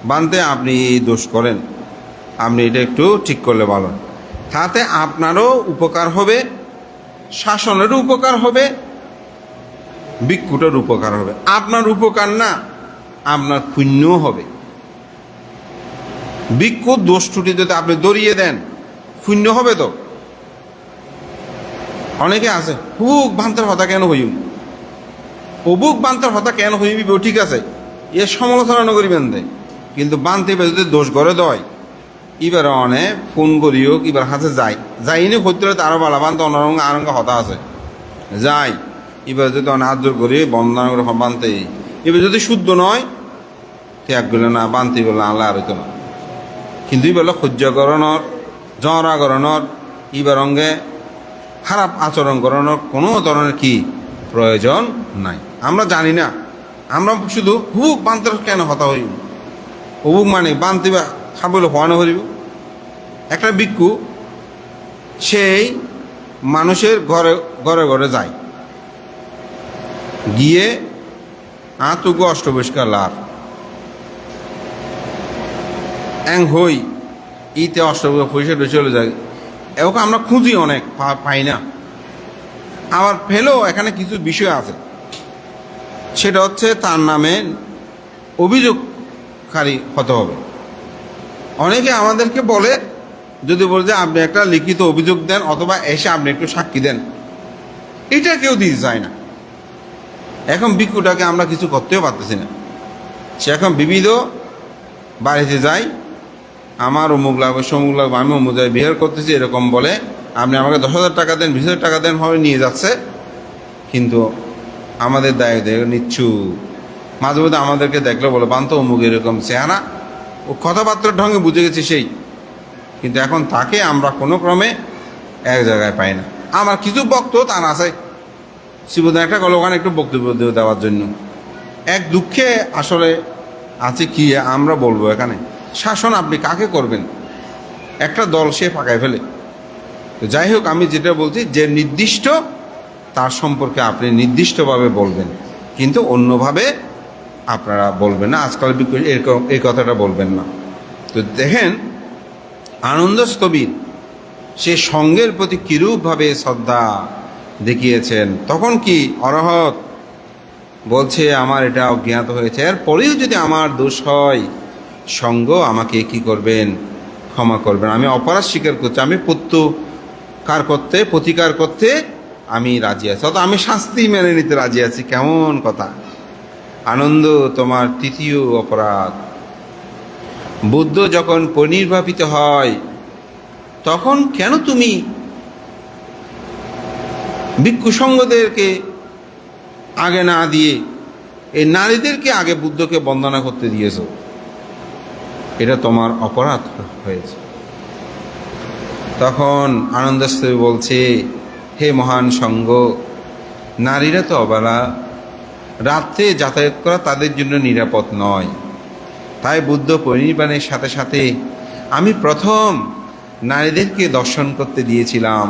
বানতে আপনি এই দোষ করেন, আপনি এটা একটু ঠিক করলে ভালো, তাতে আপনারও উপকার হবে, শাসনেরও উপকার হবে, ভিক্ষুটার উপকার হবে। আপনার উপকার না, আপনার পুণ্যও হবে। ভিক্ষুর দোষ ত্রুটি যদি আপনি দরিয়ে দেন, পুণ্য হবে তো। অনেকে আছে হুক ভান্তার হতা কেন হইম, অবুক বান্তার হতা কেন হইবি, ঠিক আছে, এর সমালোচনা করিবেন দে, কিন্তু বানতে যদি দোষ করে দয় এবার অনেক ফোন করিও, এবার হাতে যাইনি হইতে আরো বালা বানতে অনরঙ্গ আরঙ্গ হতা আছে যাই, এবার যদি অনেক হাত জোর করি বন্দনা করে বানতে, এবার যদি শুদ্ধ নয় ত্যাগ গেলে না বানতে বললে আল্লাহ আর হইতো না। কিন্তু এবার সহ্য করানোর, জরা করানোর, এবার অঙ্গে খারাপ আচরণ করানোর কোনো ধরনের কি প্রয়োজন নাই। আমরা জানি না, আমরা শুধু হুক বান্তার কেন হতা হইব, হুক মানে বানতে বা খাবলে হওয়ানো করিব। একটা ভিক্ষু সেই মানুষের ঘরে ঘরে ঘরে যায়, গিয়ে তুগু অষ্টপরিষ্কার লাভ এং হই ইতে অষ্টপরিষ্কার চলে যায়, এওকে আমরা খুঁজি অনেক পাই না। আবার ফেলেও এখানে কিছু বিষয় আছে, সেটা হচ্ছে তার নামে অভিযোগকারী হতে হবে। অনেকে আমাদেরকে বলে, যদি বলে যে আপনি একটা লিখিত অভিযোগ দেন অথবা এসে আপনি একটু সাক্ষী দেন, এটা কেউ দিতে চায় না। এখন ভিক্ষুটাকে আমরা কিছু করতেও পারতেছি না, সে এখন বিবিধ বাড়িতে যায়, আমার অমুক লাগবে সমুক লাগবে, আমি অমুক জায়গায় বিহার করতেছি এরকম বলে, আপনি আমাকে 10,000 টাকা দেন, 20,000 টাকা দেন, হবে নিয়ে যাচ্ছে। কিন্তু আমাদের দায় নিচ্ছু মাঝে মধ্যে আমাদেরকে দেখলে বলে বান্ত অমুক এরকম চেহারা, ও কথাবার্তার ঢঙ্গে বুঝে গেছি সেই, কিন্তু এখন তাকে আমরা কোনো ক্রমে এক জায়গায় পাই না। আমার কিছু বক্তব্য তার আছে, শিবদান একটা গেল ওখানে একটু বক্তব্য দেওয়ার জন্য, এক দুঃখে আসলে আছে কি আমরা বলবো, এখানে শাসন আপনি কাকে করবেন, একটা দল সে পাকায় ফেলে। তো যাই হোক, আমি যেটা বলছি যে নির্দিষ্ট তার সম্পর্কে আপনি নির্দিষ্টভাবে বলবেন, কিন্তু অন্যভাবে আপনারা বলবেন না। আজকাল এরকম এই কথাটা বলবেন না। তো দেখেন আনন্দ স্থবির সে সঙ্গের প্রতি কিরূপভাবে শ্রদ্ধা দেখিয়েছেন, তখন কি অরহত বলছে আমার এটা অজ্ঞাত হয়েছে, এরপরেও যদি আমার দোষ হয় সঙ্গ আমাকে কি করবেন, ক্ষমা করবেন। আমি অপরাধ স্বীকার করছি, আমি প্রতিকার করতে আমি রাজি আছি, অত আমি শাস্তি মেনে নিতে রাজি আছি। কেমন কথা! আনন্দ তোমার তৃতীয় অপরাধ। বুদ্ধ যখন পরিনির্বাপিত হয় তখন কেন তুমি ভিক্ষু সঙ্গদেরকে আগে না দিয়ে এই নারীদেরকে আগে বুদ্ধকে বন্দনা করতে দিয়েছ? এটা তোমার অপরাধ হয়েছে। তখন আনন্দস্থির বলছে, হে মহান সঙ্গ, নারীরা তো অবলা, রাত্রে যাতায়াত করা তাদের জন্য নিরাপদ নয়। তাই বুদ্ধ পরিনির্বাণের সাথে সাথে আমি প্রথম নারীদেরকে দর্শন করতে দিয়েছিলাম,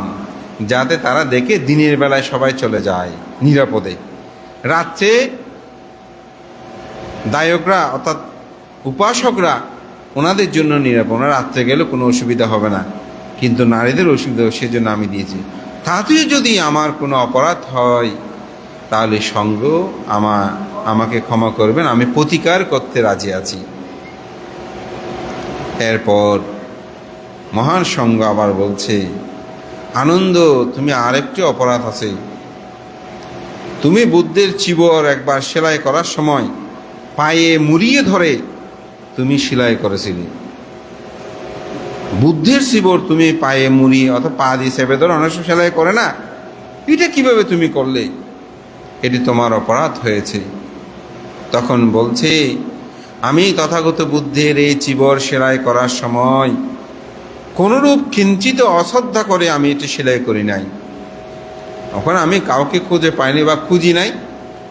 যাতে তারা দেখে দিনের বেলায় সবাই চলে যায় নিরাপদে। রাত্রে দায়করা অর্থাৎ উপাসকরা ওনাদের জন্য নিরাপদ, ওনারা রাত্রে গেলে কোনো অসুবিধা হবে না, কিন্তু নারীদের অসুবিধা সেজন্য আমি দিয়েছি। তাতেও যদি আমার কোনো অপরাধ হয় তাহলে সঙ্গ আমাকে ক্ষমা করবেন, আমি প্রতিকার করতে রাজি আছি। এরপর মহান সঙ্ঘ আবার বলছে, আনন্দ, তুমি আরেকটি অপরাধ আছে। তুমি বুদ্ধের চিবর একবার সেলাই করার সময় পায়ে মুড়িয়ে ধরে তুমি সেলাই করেছিলে। বুদ্ধের চিবর তুমি পায়ে মুড়িয়ে অথবা পা দিয়ে চেপে ধরে অনেক সেলাই করে না, এটা কিভাবে তুমি করলে? এটি তোমার অপরাধ হয়েছে। তখন বলছে, আমি তথাগত বুদ্ধের এই চিবর সেলাই করার সময় কোনরূপ কিঞ্চিত অশ্রদ্ধা করে আমি এটি সেলাই করি নাই। তখন আমি কাউকে খুঁজে পাইনি বা খুঁজি নাই,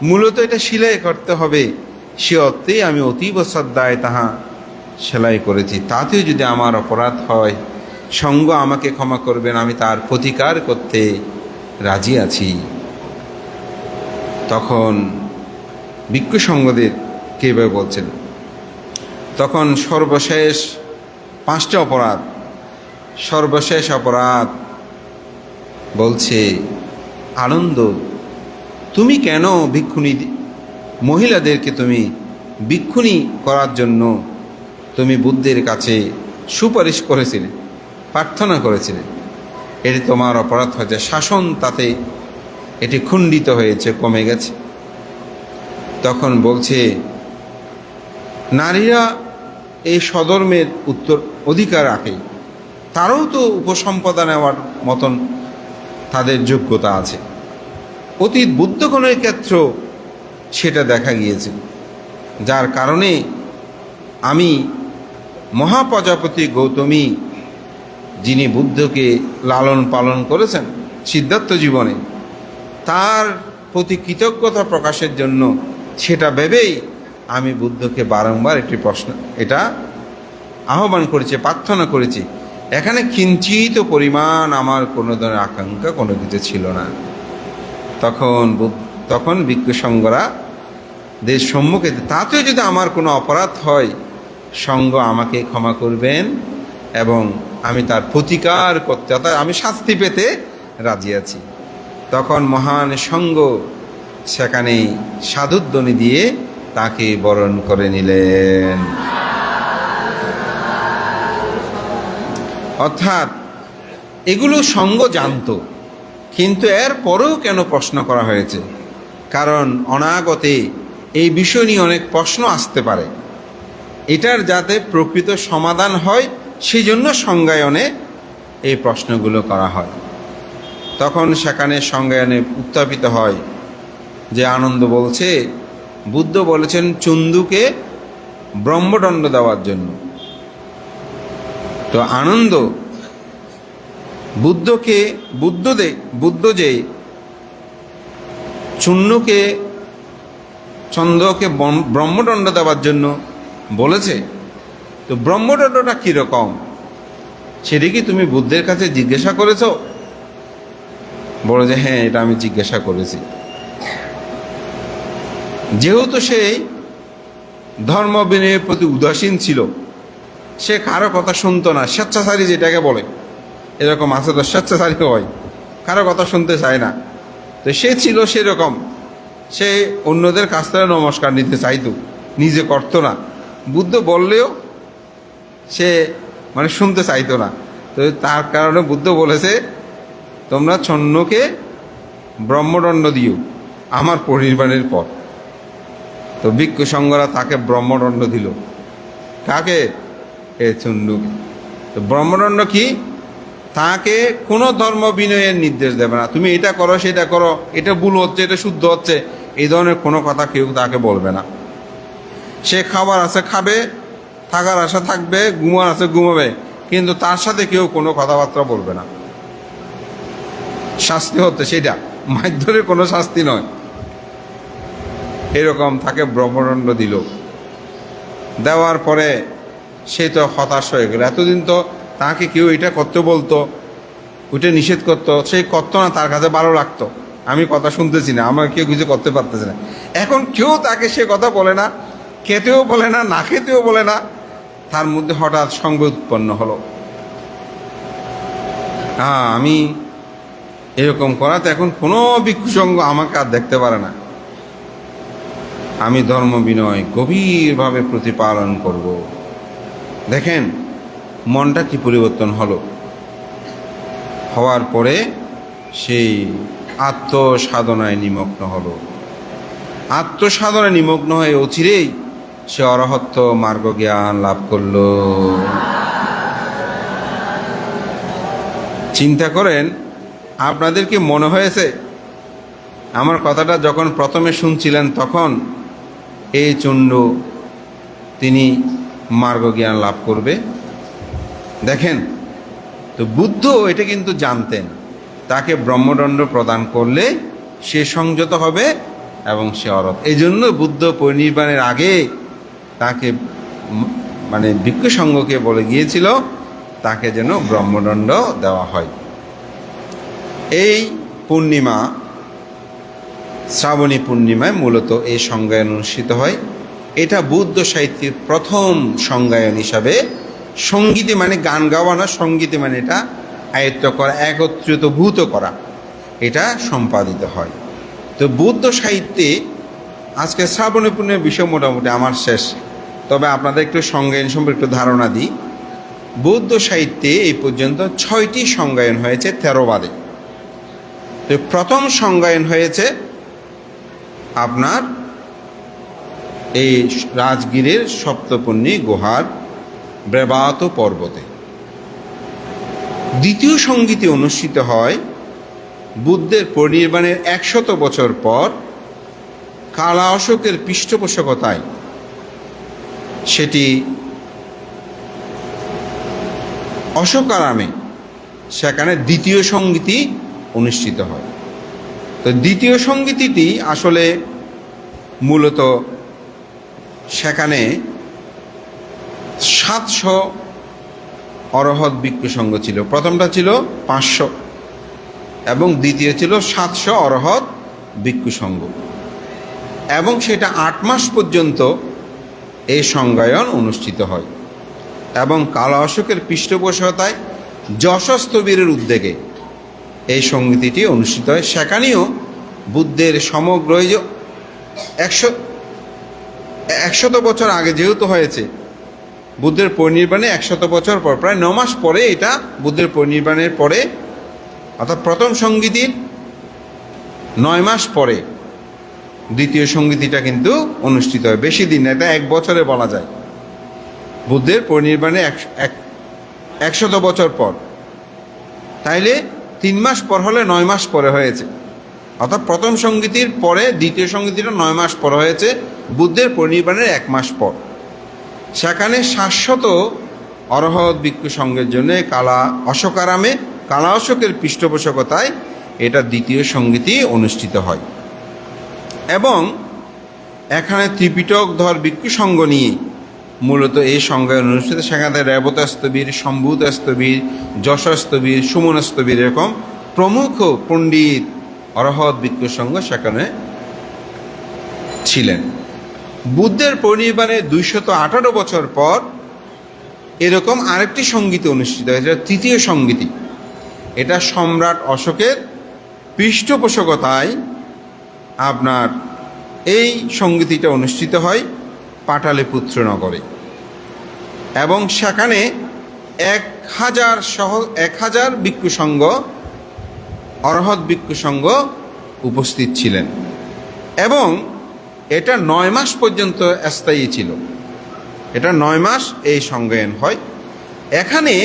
মূলত এটা সেলাই করতে হবে সে অর্থেই আমি অতীব শ্রদ্ধায় তাহা সেলাই করেছি। তাতেও যদি আমার অপরাধ হয়, সঙ্গ আমাকে ক্ষমা করবেন, আমি তার প্রতিকার করতে রাজি আছি। তখন ভিক্ষু সঙ্গদের কীভাবে বলছেন, তখন সর্বশেষ 5টা অপরাধ, সর্বশেষ অপরাধ বলছে, আনন্দ, তুমি কেন ভিক্ষুণী মহিলাদেরকে তুমি ভিক্ষুণী করার জন্য তুমি বুদ্ধের কাছে সুপারিশ করেছিলে, প্রার্থনা করেছিলে? এটি তোমার অপরাধ হয়েছে। শাসন তাতে এটি খণ্ডিত হয়েছে, কমে গেছে। তখন বলছে, নারীরা এই স্বধর্মের অধিকার রাখে, তারাও তো উপসম্পদা নেওয়ার মতন তাদের যোগ্যতা আছে। অতীত বুদ্ধগণের ক্ষেত্রেও সেটা দেখা গিয়েছে, যার কারণে আমি মহাপ্রজাপতি গৌতমী, যিনি বুদ্ধকে লালন পালন করেছেন সিদ্ধার্থ জীবনে, তার প্রতি কৃতজ্ঞতা প্রকাশের জন্য সেটা ভেবেই আমি বুদ্ধকে বারংবার এটা আহ্বান করেছি, প্রার্থনা করেছি। এখানে কিঞ্চিত পরিমাণ আমার কোনো ধরনের আকাঙ্ক্ষা কোনো কিছু ছিল না। তখন ভিক্ষু সঙ্গরা দের সম্মুখে, তাতেও যদি আমার কোনো অপরাধ হয়, সঙ্গ আমাকে ক্ষমা করবেন এবং আমি তার প্রতিকার করতে, অর্থাৎ আমি শাস্তি পেতে রাজি আছি। তখন মহান সঙ্গ সেখানে সাধুধ্বনি দিয়ে তাকে বরণ করে নিলেন। অর্থাৎ এগুলো সঙ্গ জানত, কিন্তু এর পরেও কেন প্রশ্ন করা হয়েছে? কারণ অনাগতে এই বিষয় নিয়ে অনেক প্রশ্ন আসতে পারে, এটার যাতে প্রকৃত সমাধান হয় সেই জন্য সংজ্ঞায়নে এই প্রশ্নগুলো করা হয়। তখন সেখানে সংজ্ঞায়নে উত্থাপিত হয় যে, আনন্দ বলছে, বুদ্ধ বলেছেন চন্দুকে ব্রহ্মদণ্ড দেওয়ার জন্য। তো আনন্দ, বুদ্ধ যে চন্দ্রকে ব্রহ্মদণ্ড দেওয়ার জন্য বলেছে, তো ব্রহ্মদণ্ডটা কীরকম সেটা কি তুমি বুদ্ধের কাছে জিজ্ঞাসা করেছ? বলে যে হ্যাঁ, এটা আমি জিজ্ঞাসা করেছি। যেহেতু সে ধর্ম বিনয়ের প্রতি উদাসীন ছিল, সে কারো কথা শুনতো না, স্বেচ্ছাচারী যেটাকে বলে, এরকম আছে তো, স্বেচ্ছাচারী হয়, কারো কথা শুনতে চায় না। তো সে ছিল সেরকম, সে অন্যদের কাছ থেকে নমস্কার নিতে চাইতো, নিজে করতো না। বুদ্ধ বললেও সে শুনতে চাইতো না। তো তার কারণে বুদ্ধ বলেছে, তোমরা ছন্নকে ব্রহ্মদণ্ড দিও আমার পরিনির্বাণের পর। তো ভিক্ষু সঙ্গরা তাকে ব্রহ্মদণ্ড দিল। কাকে? এ চন্ডুকে। তো ব্রহ্মদণ্ড কি? তাকে কোনো ধর্ম বিনয়ের নির্দেশ দেবে না, তুমি এটা করো সেটা করো, এটা ভুল হচ্ছে এটা শুদ্ধ হচ্ছে, এই ধরনের কোনো কথা কেউ তাকে বলবে না। সে খাবার আছে খাবে, থাকার আশা থাকবে, ঘুমার আছে ঘুমাবে, কিন্তু তার সাথে কেউ কোনো কথাবার্তা বলবে না। শাস্তি হচ্ছে সেটা, মারধরের কোনো শাস্তি নয়। এরকম তাকে ব্রহ্মদণ্ড দিল। দেওয়ার পরে সে তো হতাশ হয়ে গেল। এতদিন তো তাকে কেউ এটা করতে বলতো, ওইটা নিষেধ করতো, সে করতো না, তার কাছে ভালো লাগতো, আমি কথা শুনতেছি না, আমার কেউ কিছু করতে পারতেছে না। এখন কেউ তাকে সে কথা বলে না, খেতেও বলে না, না খেতেও বলে না। তার মধ্যে হঠাৎ সঙ্গ উৎপন্ন হলো, আমি এরকম করাতে এখন কোনো ভিক্ষু সঙ্গ আমাকে আর দেখতে পারে না। আমি ধর্ম বিনয় গভীরভাবে প্রতিপালন করব। দেখেন মনটা কি পরিবর্তন হওয়ার পরে সেই আত্মসাধনায় নিমগ্ন হলো। আত্মসাধনায় নিমগ্ন হয়ে অচিরেই সে অরহত্ত মার্গ জ্ঞান লাভ করল। চিন্তা করেন, আপনাদের কি মনে হয়েছে আমার কথাটা যখন প্রথমে শুনছিলেন তখন এই চণ্ড তিনি মার্গ জ্ঞান লাভ করবে? দেখেন, তো বুদ্ধ এটা কিন্তু জানতেন, তাকে ব্রহ্মদণ্ড প্রদান করলে সে সংযত হবে এবং সে অরহৎ। এই জন্য বুদ্ধ পরিনির্বাণের আগে তাকে ভিক্ষু সংঘকে বলে গিয়েছিল তাকে যেন ব্রহ্মদণ্ড দেওয়া হয়। এই পূর্ণিমা, শ্রাবণী পূর্ণিমায় মূলত এই সংজ্ঞায়ন অনুষ্ঠিত হয়। এটা বৌদ্ধ সাহিত্যের প্রথম সংজ্ঞায়ন হিসাবে, সঙ্গীতে মানে গান গাওয়া না, সঙ্গীতে মানে এটা আয়ত্ত করা, একত্রিতভূত করা, এটা সম্পাদিত হয়। তো বৌদ্ধ সাহিত্যে আজকে শ্রাবণী পূর্ণিমার বিষয় মোটামুটি আমার শেষ, তবে আপনাদের একটু সংজ্ঞায়ন সম্পর্কে একটু ধারণা দিই। বৌদ্ধ সাহিত্যে এই পর্যন্ত 6টি সংজ্ঞায়ন হয়েছে থেরবাদে। তো প্রথম সংজ্ঞায়ন হয়েছে আপনার এই রাজগীরের সপ্তপর্ণী গুহার ব্রেবাত পর্বতে। দ্বিতীয় সঙ্গীতে অনুষ্ঠিত হয় বুদ্ধের পরিনির্বাণের 100 বছর পর কালা অশোকের পৃষ্ঠপোষকতায়। সেটি অশোকারামে, সেখানে দ্বিতীয় সঙ্গীতি অনুষ্ঠিত হয়। তো দ্বিতীয় সঙ্গীতিটি আসলে মূলত সেখানে 700 অরহৎ ভিক্ষু সংঘ ছিল। প্রথমটা ছিল 500 এবং দ্বিতীয় ছিল 700 অরহৎ ভিক্ষু সংঘ, এবং সেটা 8 মাস পর্যন্ত এই সংজ্ঞায়ন অনুষ্ঠিত হয়। এবং কালা অশোকের পৃষ্ঠপোষকতায় যশস্থবিরের উদ্যোগে এই সঙ্গীতিটি অনুষ্ঠিত হয়। সেখানেও বুদ্ধের সমগ্র 100 বছর আগে যেহেতু হয়েছে, বুদ্ধের পরিনির্বাণে 100 বছর পর, প্রায় 9 মাস পরে এটা বুদ্ধের পরিনির্বাণের পরে, অর্থাৎ প্রথম সঙ্গীতির 9 মাস পরে দ্বিতীয় সঙ্গীতিটা কিন্তু অনুষ্ঠিত হয়। বেশি দিন না, এটা 1 বছরে বলা যায়। বুদ্ধের পরিনির্বাণে 100 বছর পর, তাইলে 3 মাস পর হলে 9 মাস পরে হয়েছে। অর্থাৎ প্রথম সঙ্গীতির পরে দ্বিতীয় সঙ্গীতিটা 9 মাস পর হয়েছে, বুদ্ধের পরিনির্বাণের 1 মাস পর। সেখানে 700 অরহৎ ভিক্ষু সংঘের জন্য কালা অশোকের পৃষ্ঠপোষকতায় এটা দ্বিতীয় সঙ্গীতি অনুষ্ঠিত হয়। এবং এখানে ত্রিপিটকধর ভিক্ষু সংঘ নিয়ে মূলত এই সংজ্ঞায়ন অনুষ্ঠিত। সেখানে রেবতস্তবীর, সম্ভূতস্তবীর, যশস্তবীর, সুমনস্তবীর এরকম প্রমুখ পণ্ডিত অরহৎ ভিক্ষু সংঘ সেখানে ছিলেন। বুদ্ধের পরিনির্বাণের 218 বছর পর এরকম আরেকটি সঙ্গীতি অনুষ্ঠিত হয়েছে, তৃতীয় সঙ্গীতি। এটা সম্রাট অশোকের পৃষ্ঠপোষকতায় আপনার এই সঙ্গীতিটা অনুষ্ঠিত হয় পাটালিপুত্র নগরে। এবং সেখানে 1000 ভিক্ষু সংঘ, অরহৎ ভিক্ষু সংঘ উপস্থিত ছিলেন। এবং এটা 9 মাস পর্যন্ত স্থায়ী ছিল। এটা 9 মাস এই সংজ্ঞায়ন হয়। এখানে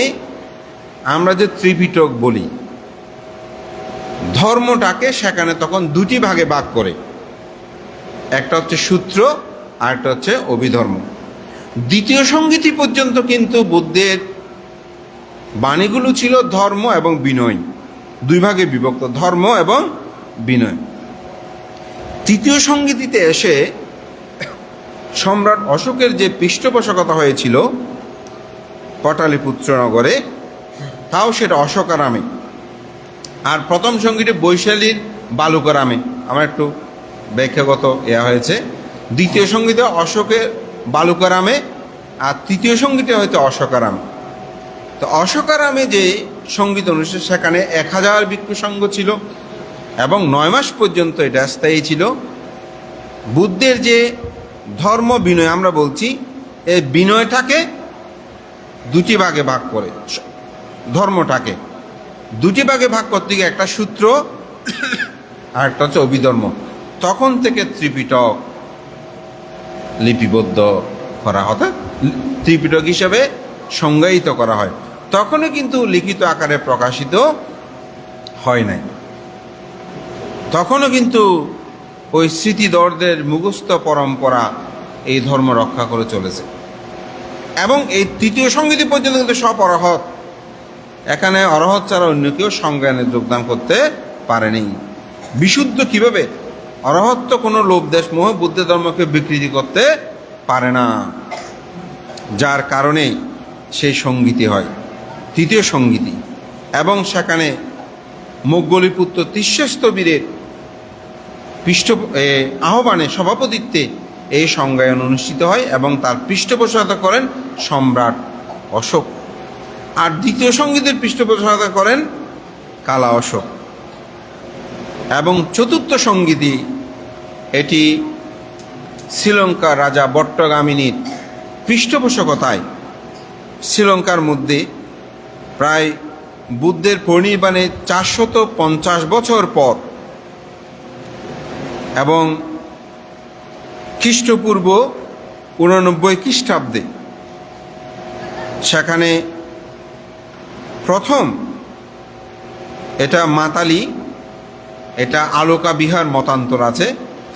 আমরা যে ত্রিপিটক বলি, ধর্মটাকে সেখানে তখন 2টি ভাগে ভাগ করে, একটা হচ্ছে সূত্র আর একটা হচ্ছে অভিধর্ম। দ্বিতীয় সঙ্গীতি পর্যন্ত কিন্তু বুদ্ধের বাণীগুলো ছিল ধর্ম এবং বিনয়, 2 ভাগে বিভক্ত, ধর্ম এবং বিনয়। তৃতীয় সঙ্গীতিতে এসে সম্রাট অশোকের যে পৃষ্ঠপোষকতা হয়েছিল পাটালিপুত্র নগরে, তাও সেটা অশোকারামে। আর প্রথম সঙ্গীটি বৈশালীর বালুকারামে, আমার একটু ব্যাখ্যাগত হয়েছে। দ্বিতীয় সঙ্গীতে অশোকের বালুকারামে, আর তৃতীয় সঙ্গীতে হয়তো অশোকারামে। তো অশোকারামে যে সঙ্গীত অনুষ্ঠান, সেখানে 1000 ভিক্ষু সংঘ ছিল এবং 9 মাস পর্যন্ত এটা স্থায়ী ছিল। বুদ্ধের যে ধর্ম বিনয় আমরা বলছি, এই বিনয়টাকে দুটি ভাগে ভাগ করে, ধর্মটাকে দুটি ভাগে ভাগ করতে গিয়ে একটা সূত্র আর একটা হচ্ছে অভিধর্ম। তখন থেকে ত্রিপিটক লিপিবদ্ধ করা, অর্থাৎ ত্রিপিটক হিসেবে সংজ্ঞায়িত করা হয়। তখনও কিন্তু লিখিত আকারে প্রকাশিত হয় নাই, তখনও কিন্তু ওই স্মৃতিধরদের মুখস্থ পরম্পরা এই ধর্ম রক্ষা করে চলেছে। এবং এই তৃতীয় সংগীতি পর্যন্ত কিন্তু সব অরহৎ, এখানে অরহৎ ছাড়া অন্য কেউ সংজ্ঞানে যোগদান করতে পারেনি। বিশুদ্ধ কিভাবে? অরহৎ তো কোনো লোভ দেশ মোহ বুদ্ধ ধর্মকে বিকৃতি করতে পারে না, যার কারণে সেই সংগীতি হয় তৃতীয় সংগীতি। এবং সেখানে মোগলিপুত্র তিস্যস্তবীরের আহ্বানে সভাপতিত্বে এই সংজ্ঞায়ন অনুষ্ঠিত হয় এবং তার পৃষ্ঠপোষকতা করেন সম্রাট অশোক। আর দ্বিতীয় সংগীতের পৃষ্ঠপোষকতা করেন কালা অশোক। এবং চতুর্থ সংগীতি, এটি শ্রীলঙ্কার রাজা বট্টগামিনীর পৃষ্ঠপোষকতায় শ্রীলঙ্কার মধ্যে প্রায় বুদ্ধের পরিনির্বাণে 450 বছর পর এবং খ্রিস্টপূর্ব 89 খ্রিস্টাব্দে সেখানে প্রথম, এটা মাতালি, এটা আলোকা বিহার মতান্তর আছে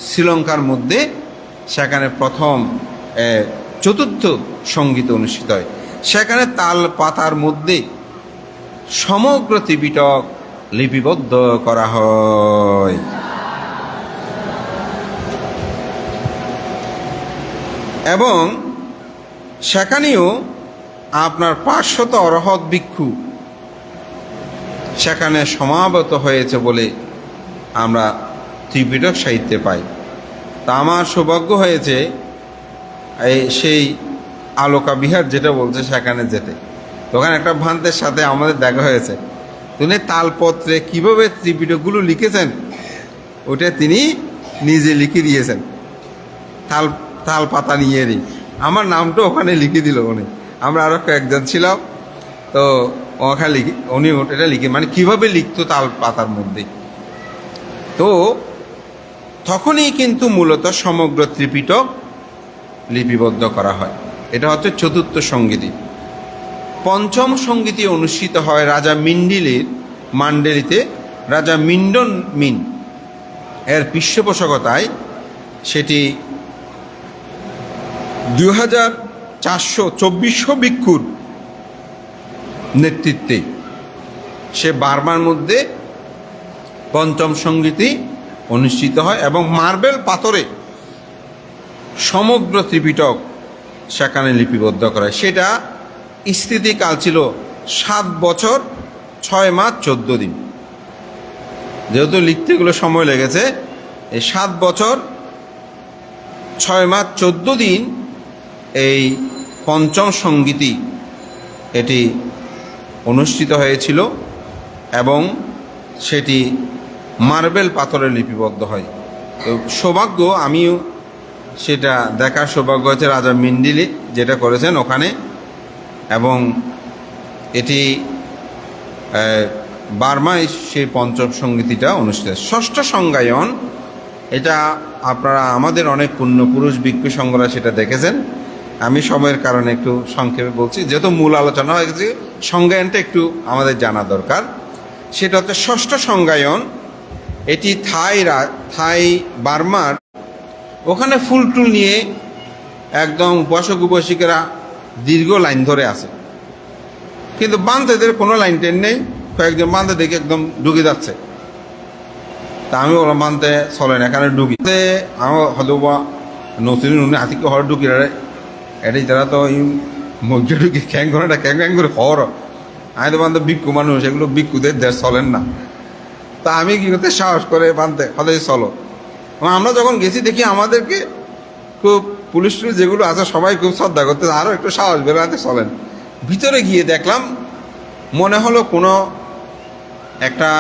শ্রীলঙ্কার মধ্যে, সেখানে প্রথম চতুর্থ সংগীত অনুষ্ঠিত হয়। সেখানে তাল পাতার মধ্যে সমগ্র ত্রিপিটক লিপিবদ্ধ করা হয়। এবং সেখানেও আপনার 500 অরহৎ ভিক্ষু সেখানে সমাবেত হয়েছে বলে আমরা ত্রিপিটক সাহিত্যে পাই। তা আমার সৌভাগ্য হয়েছে সেই আলোকা বিহার যেটা বলছে সেখানে যেতে। ওখানে একটা ভ্রান্তের সাথে আমাদের দেখা হয়েছে। তিনি তালপত্রে কীভাবে ত্রিপিটকগুলো লিখেছেন ওটা তিনি নিজে লিখে দিয়েছেন, তাল পাতা নিয়ে দিই। আমার নামটা ওখানে লিখে দিল উনি। আমরা আরও কয়েকজন ছিলাম, তো ওখানে উনি ওটা লিখে, মানে কীভাবে লিখতো তাল পাতার মধ্যে। তো তখনই কিন্তু মূলত সমগ্র ত্রিপিটক লিপিবদ্ধ করা হয়। এটা হচ্ছে চতুর্থ সংগীতি। পঞ্চম সংগীতি অনুষ্ঠিত হয় রাজা মান্ডেলিতে রাজা মিন্ডন মিন এর পৃষ্ঠপোষকতায়। সেটি 2400 ভিক্ষুর নেতৃত্বে সে বার্মার মধ্যে পঞ্চম সংগীতি অনুষ্ঠিত হয় এবং মার্বেল পাথরে সমগ্র ত্রিপিটক সেখানে লিপিবদ্ধ করা হয়। সেটা স্থিতিকাল ছিল 7 বছর 6 মাস 14 দিন। যেহেতু লিখতে এগুলো সময় লেগেছে, এই 7 বছর 6 মাস 14 দিন এই পঞ্চম সংগীতি এটি অনুষ্ঠিত হয়েছিল এবং সেটি মার্বেল পাথরে লিপিবদ্ধ হয়। তো সৌভাগ্য, আমিও সেটা দেখার সৌভাগ্য হয়েছে রাজা মিন্ডিলি যেটা করেছেন ওখানে। এবং এটি বার্মায় সেই পঞ্চম সংগীতিটা অনুষ্ঠিত। ষষ্ঠ সংজ্ঞায়ন, এটা আপনারা আমাদের অনেক পুণ্যপুরুষ ভিক্ষু সংঘরা সেটা দেখেছেন। আমি সময়ের কারণে একটু সংক্ষেপে বলছি, যেহেতু মূল আলোচনা হয়ে গেছে, সংজ্ঞায়নটা একটু আমাদের জানা দরকার। সেটা হচ্ছে ষষ্ঠ সংজ্ঞায়ন। এটি থাই বার্মার ওখানে ফুল টুল নিয়ে একদম উপাসক উপাসিকেরা দীর্ঘ লাইন ধরে আছে, কিন্তু বান্ধবদের কোনো লাইন টেন নেই। কয়েকজন বান্ধব দেখে একদম ঢুকে যাচ্ছে। তা আমি বললাম বান্ধে চলেন, এখানে ঢুকিতে আমার হয়তো বা নতুন হাতিকে হর ঢুকি এটাই তারা তো মধ্যে ঢুকি ক্যাং করে ক্যাং করে হর। আমি তো বান্ধব ভিক্ষু মানুষ, এগুলো ভিক্ষুদের দেশ চলেন না। তা আমি কি করতে সাহস করে বান্ধে হলে চলো। আমরা যখন গেছি দেখি আমাদেরকে খুব পুলিশ টুলিশ যেগুলো আছে সবাই খুব শ্রদ্ধা করতে, আরও একটু সাহস বেরোতে চলেন। ভিতরে গিয়ে দেখলাম মনে হলো কোনো একটা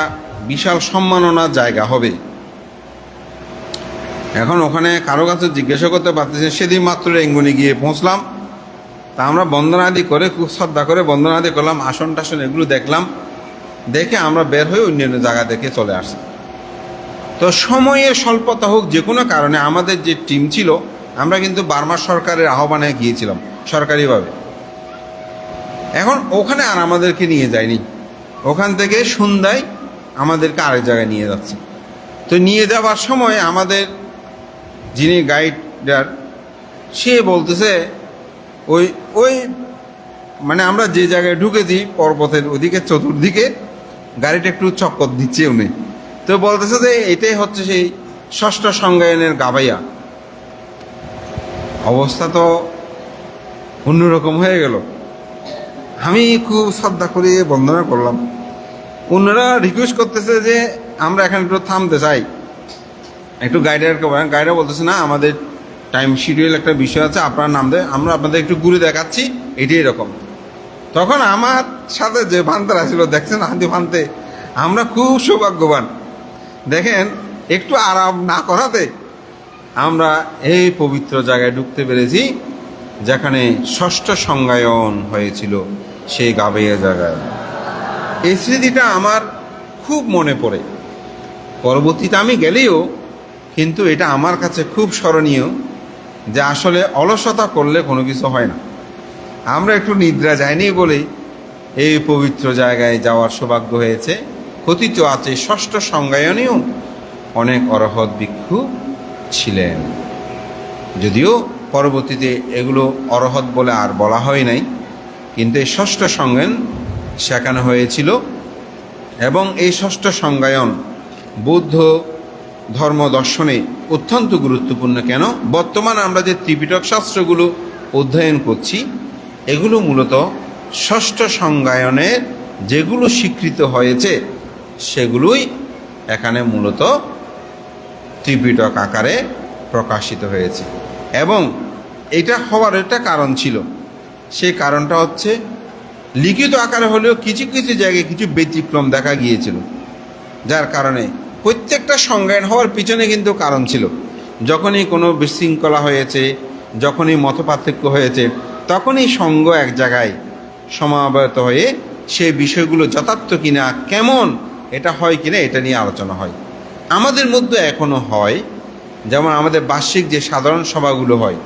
বিশাল সম্মাননার জায়গা হবে। এখন ওখানে কারো কাছে জিজ্ঞাসা করতে পারতেছি, সেদিন মাত্র রেঙ্গুনি গিয়ে পৌঁছলাম। তা আমরা বন্দনাদি করে, খুব শ্রদ্ধা করে বন্দনাদি করলাম, আসন টাসন এগুলো দেখলাম, দেখে আমরা বের হয়ে অন্যান্য জায়গা দেখে চলে আসছি। তো সময়ের স্বল্পতা হোক, যে কোনো কারণে আমাদের যে টিম ছিল, আমরা কিন্তু বার্মা সরকারের আহ্বানে গিয়েছিলাম সরকারিভাবে। এখন ওখানে আর আমাদেরকে নিয়ে যায়নি, ওখান থেকে সন্ধ্যায় আমাদেরকে আরেক জায়গায় নিয়ে যাচ্ছে। তো নিয়ে যাওয়ার সময় আমাদের যিনি গাইডার, সে বলতেছে ওই ওই মানে আমরা যে জায়গায় ঢুকেছি পর্বতের ওদিকে চতুর্দিকে গাড়িটা একটু চক্কর দিচ্ছে উনি। তো বলতেছে যে এটাই হচ্ছে সেই ষষ্ঠ সংজ্ঞায়নের গাবাইয়া। অবস্থা তো অন্যরকম হয়ে গেল। আমি খুব শ্রদ্ধা করে বন্দনা করলাম। অন্যরা রিকোয়েস্ট করতেছে যে আমরা এখানে একটু থামতে চাই, একটু গাইডার বলতেছে না, আমাদের টাইম শিডিউল একটা বিষয় আছে, আপনার নাম দেয়, আমরা আপনাদের একটু ঘুরে দেখাচ্ছি, এটাই এরকম। তখন আমার সাথে যে ভান্তারা ছিল, দেখছেন হাতি ভান্তে, আমরা খুব সৌভাগ্যবান। দেখেন একটু আরাম না করাতে আমরা এই পবিত্র জায়গায় ঢুকতে পেরেছি, যেখানে ষষ্ঠ সংজ্ঞায়ন হয়েছিল, সেই গাবেয়া জায়গায়। এই স্মৃতিটা আমার খুব মনে পড়ে। পরবর্তীতে আমি গেলেও কিন্তু এটা আমার কাছে খুব স্মরণীয়, যে আসলে অলসতা করলে কোনো কিছু হয় না। আমরা একটু নিদ্রা যাইনি বলেই এই পবিত্র জায়গায় যাওয়ার সৌভাগ্য হয়েছে। কথিত আছে ষষ্ঠ সংজ্ঞায়নেও অনেক অরহৎ ভিক্ষু ছিলেন, যদিও পরবর্তীতে এগুলো অরহৎ বলে আর বলা হয় নাই, কিন্তু এই ষষ্ঠ সংজ্ঞায়ন শেখানো হয়েছিল। এবং এই ষষ্ঠ সংজ্ঞায়ন বৌদ্ধ ধর্ম দর্শনে অত্যন্ত গুরুত্বপূর্ণ। কেন? বর্তমান আমরা যে ত্রিপিটক শাস্ত্রগুলো অধ্যয়ন করছি, এগুলো মূলত ষষ্ঠ সংজ্ঞায়নের যেগুলো স্বীকৃত হয়েছে, সেগুলোই এখানে মূলত ত্রিপিটক আকারে প্রকাশিত হয়েছে। এবং এটা হওয়ার একটা কারণ ছিল। সেই কারণটা হচ্ছে, লিখিত আকারে হলেও কিছু কিছু জায়গায় কিছু ব্যতিক্রম দেখা গিয়েছিল, যার কারণে প্রত্যেকটা সংজ্ঞায়ন হওয়ার পিছনে কিন্তু কারণ ছিল। যখনই কোনো বিশৃঙ্খলা হয়েছে, যখনই মতপার্থক্য হয়েছে, তখনই সংঘ এক জায়গায় সমাবেত হয়ে সেই বিষয়গুলো যথার্থ কিনা, কেমন এটা হয় কিনা, এটা নিয়ে আলোচনা হয়। আমাদের মধ্যে এখনও হয়, যেমন আমাদের বার্ষিক যে সাধারণ সভাগুলো হয়,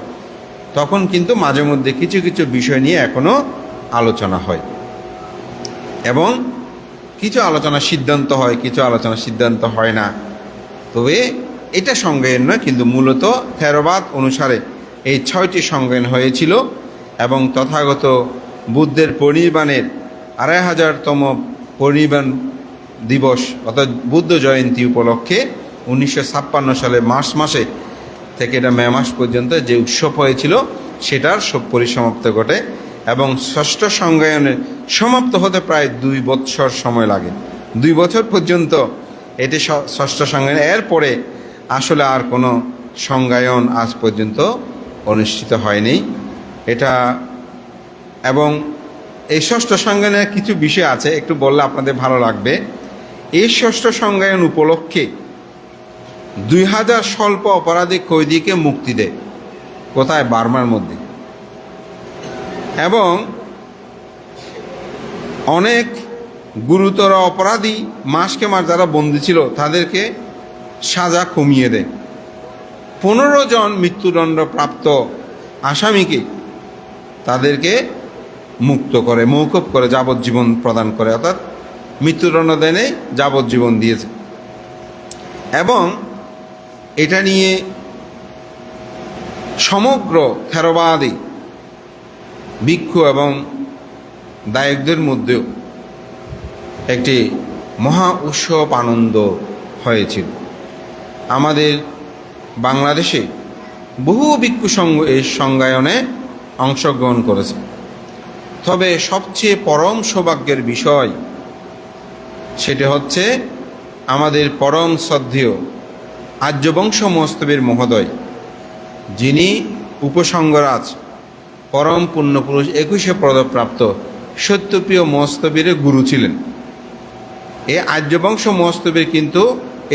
তখন কিন্তু মাঝে মধ্যে কিছু কিছু বিষয় নিয়ে এখনও আলোচনা হয়। এবং কিছু আলোচনা সিদ্ধান্ত হয়, কিছু আলোচনা সিদ্ধান্ত হয় না। তবে এটা সংজ্ঞায়ন নয়, কিন্তু মূলত থেরবাদ অনুসারে এই 6টি সংজ্ঞায়ন হয়েছিল। এবং তথাগত বুদ্ধের পরিনির্বাণের 2500তম পরিনির্বাণ দিবস অর্থাৎ বুদ্ধ জয়ন্তী উপলক্ষে 1956 সালে মার্চ মাসে থেকে এটা মে মাস পর্যন্ত যে উৎসব হয়েছিল, সেটার সব পরিসমাপ্তি ঘটে। এবং ষষ্ঠ সংজ্ঞায়নের সমাপ্ত হতে প্রায় 2 বছর সময় লাগে। 2 বছর পর্যন্ত এটি ষষ্ঠ সংজ্ঞায়ন। এরপরে আসলে আর কোনো সংজ্ঞায়ন আজ পর্যন্ত অনুষ্ঠিত হয়নি এটা। এবং এই ষষ্ঠ সংজ্ঞায়নের কিছু বিষয় আছে, একটু বললে আপনাদের ভালো লাগবে। এই ষষ্ঠ সংজ্ঞায়ন উপলক্ষে 2000 স্বল্প অপরাধী কয়েদিকে মুক্তি দেয়। কোথায়? বার্মার মধ্যে। এবং অনেক গুরুতর অপরাধী মাসকে মাস যারা বন্দী ছিল, তাদেরকে সাজা কমিয়ে দেয়। 15 জন মৃত্যুদণ্ডপ্রাপ্ত আসামিকে তাদেরকে মুক্ত করে, মৌকুফ করে, যাবজ্জীবন প্রদান করে, অর্থাৎ মৃত্যুদণ্ড দেনে যাবজ্জীবন দিয়েছে। এবং এটা নিয়ে সমগ্র থেরবাদী ভিক্ষু এবং দায়কদের মধ্যেও একটি মহা উৎসব আনন্দ হয়েছিল। আমাদের বাংলাদেশে বহু ভিক্ষু সংঘ এই সংজ্ঞায়নে অংশগ্রহণ করেছে। তবে সবচেয়ে পরম সৌভাগ্যের বিষয় সেটি হচ্ছে আমাদের পরম শ্রদ্ধেয় আর্যবংশ মহস্তবীর মহোদয়, যিনি উপসংঘরাজ পরম পুণ্যপুরুষ 21শে পদপ্রাপ্ত সত্যপ্রিয় মহস্তবীরের গুরু ছিলেন। এই আর্যবংশ মহস্তবীর কিন্তু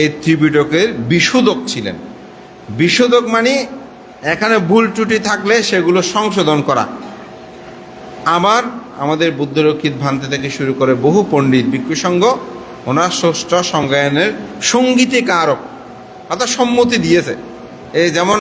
এই ত্রিপিটকের বিশোধক ছিলেন। বিশোধক মানে এখানে ভুল ত্রুটি থাকলে সেগুলো সংশোধন করা। আবার আমাদের বুদ্ধরক্ষিত ভ্রান্তি থেকে শুরু করে বহু পণ্ডিত ভিক্ষু সংঘ ওনার ষষ্ঠ সংজ্ঞায়নের সঙ্গীতে কারক অর্থাৎ সম্মতি দিয়েছে। এই যেমন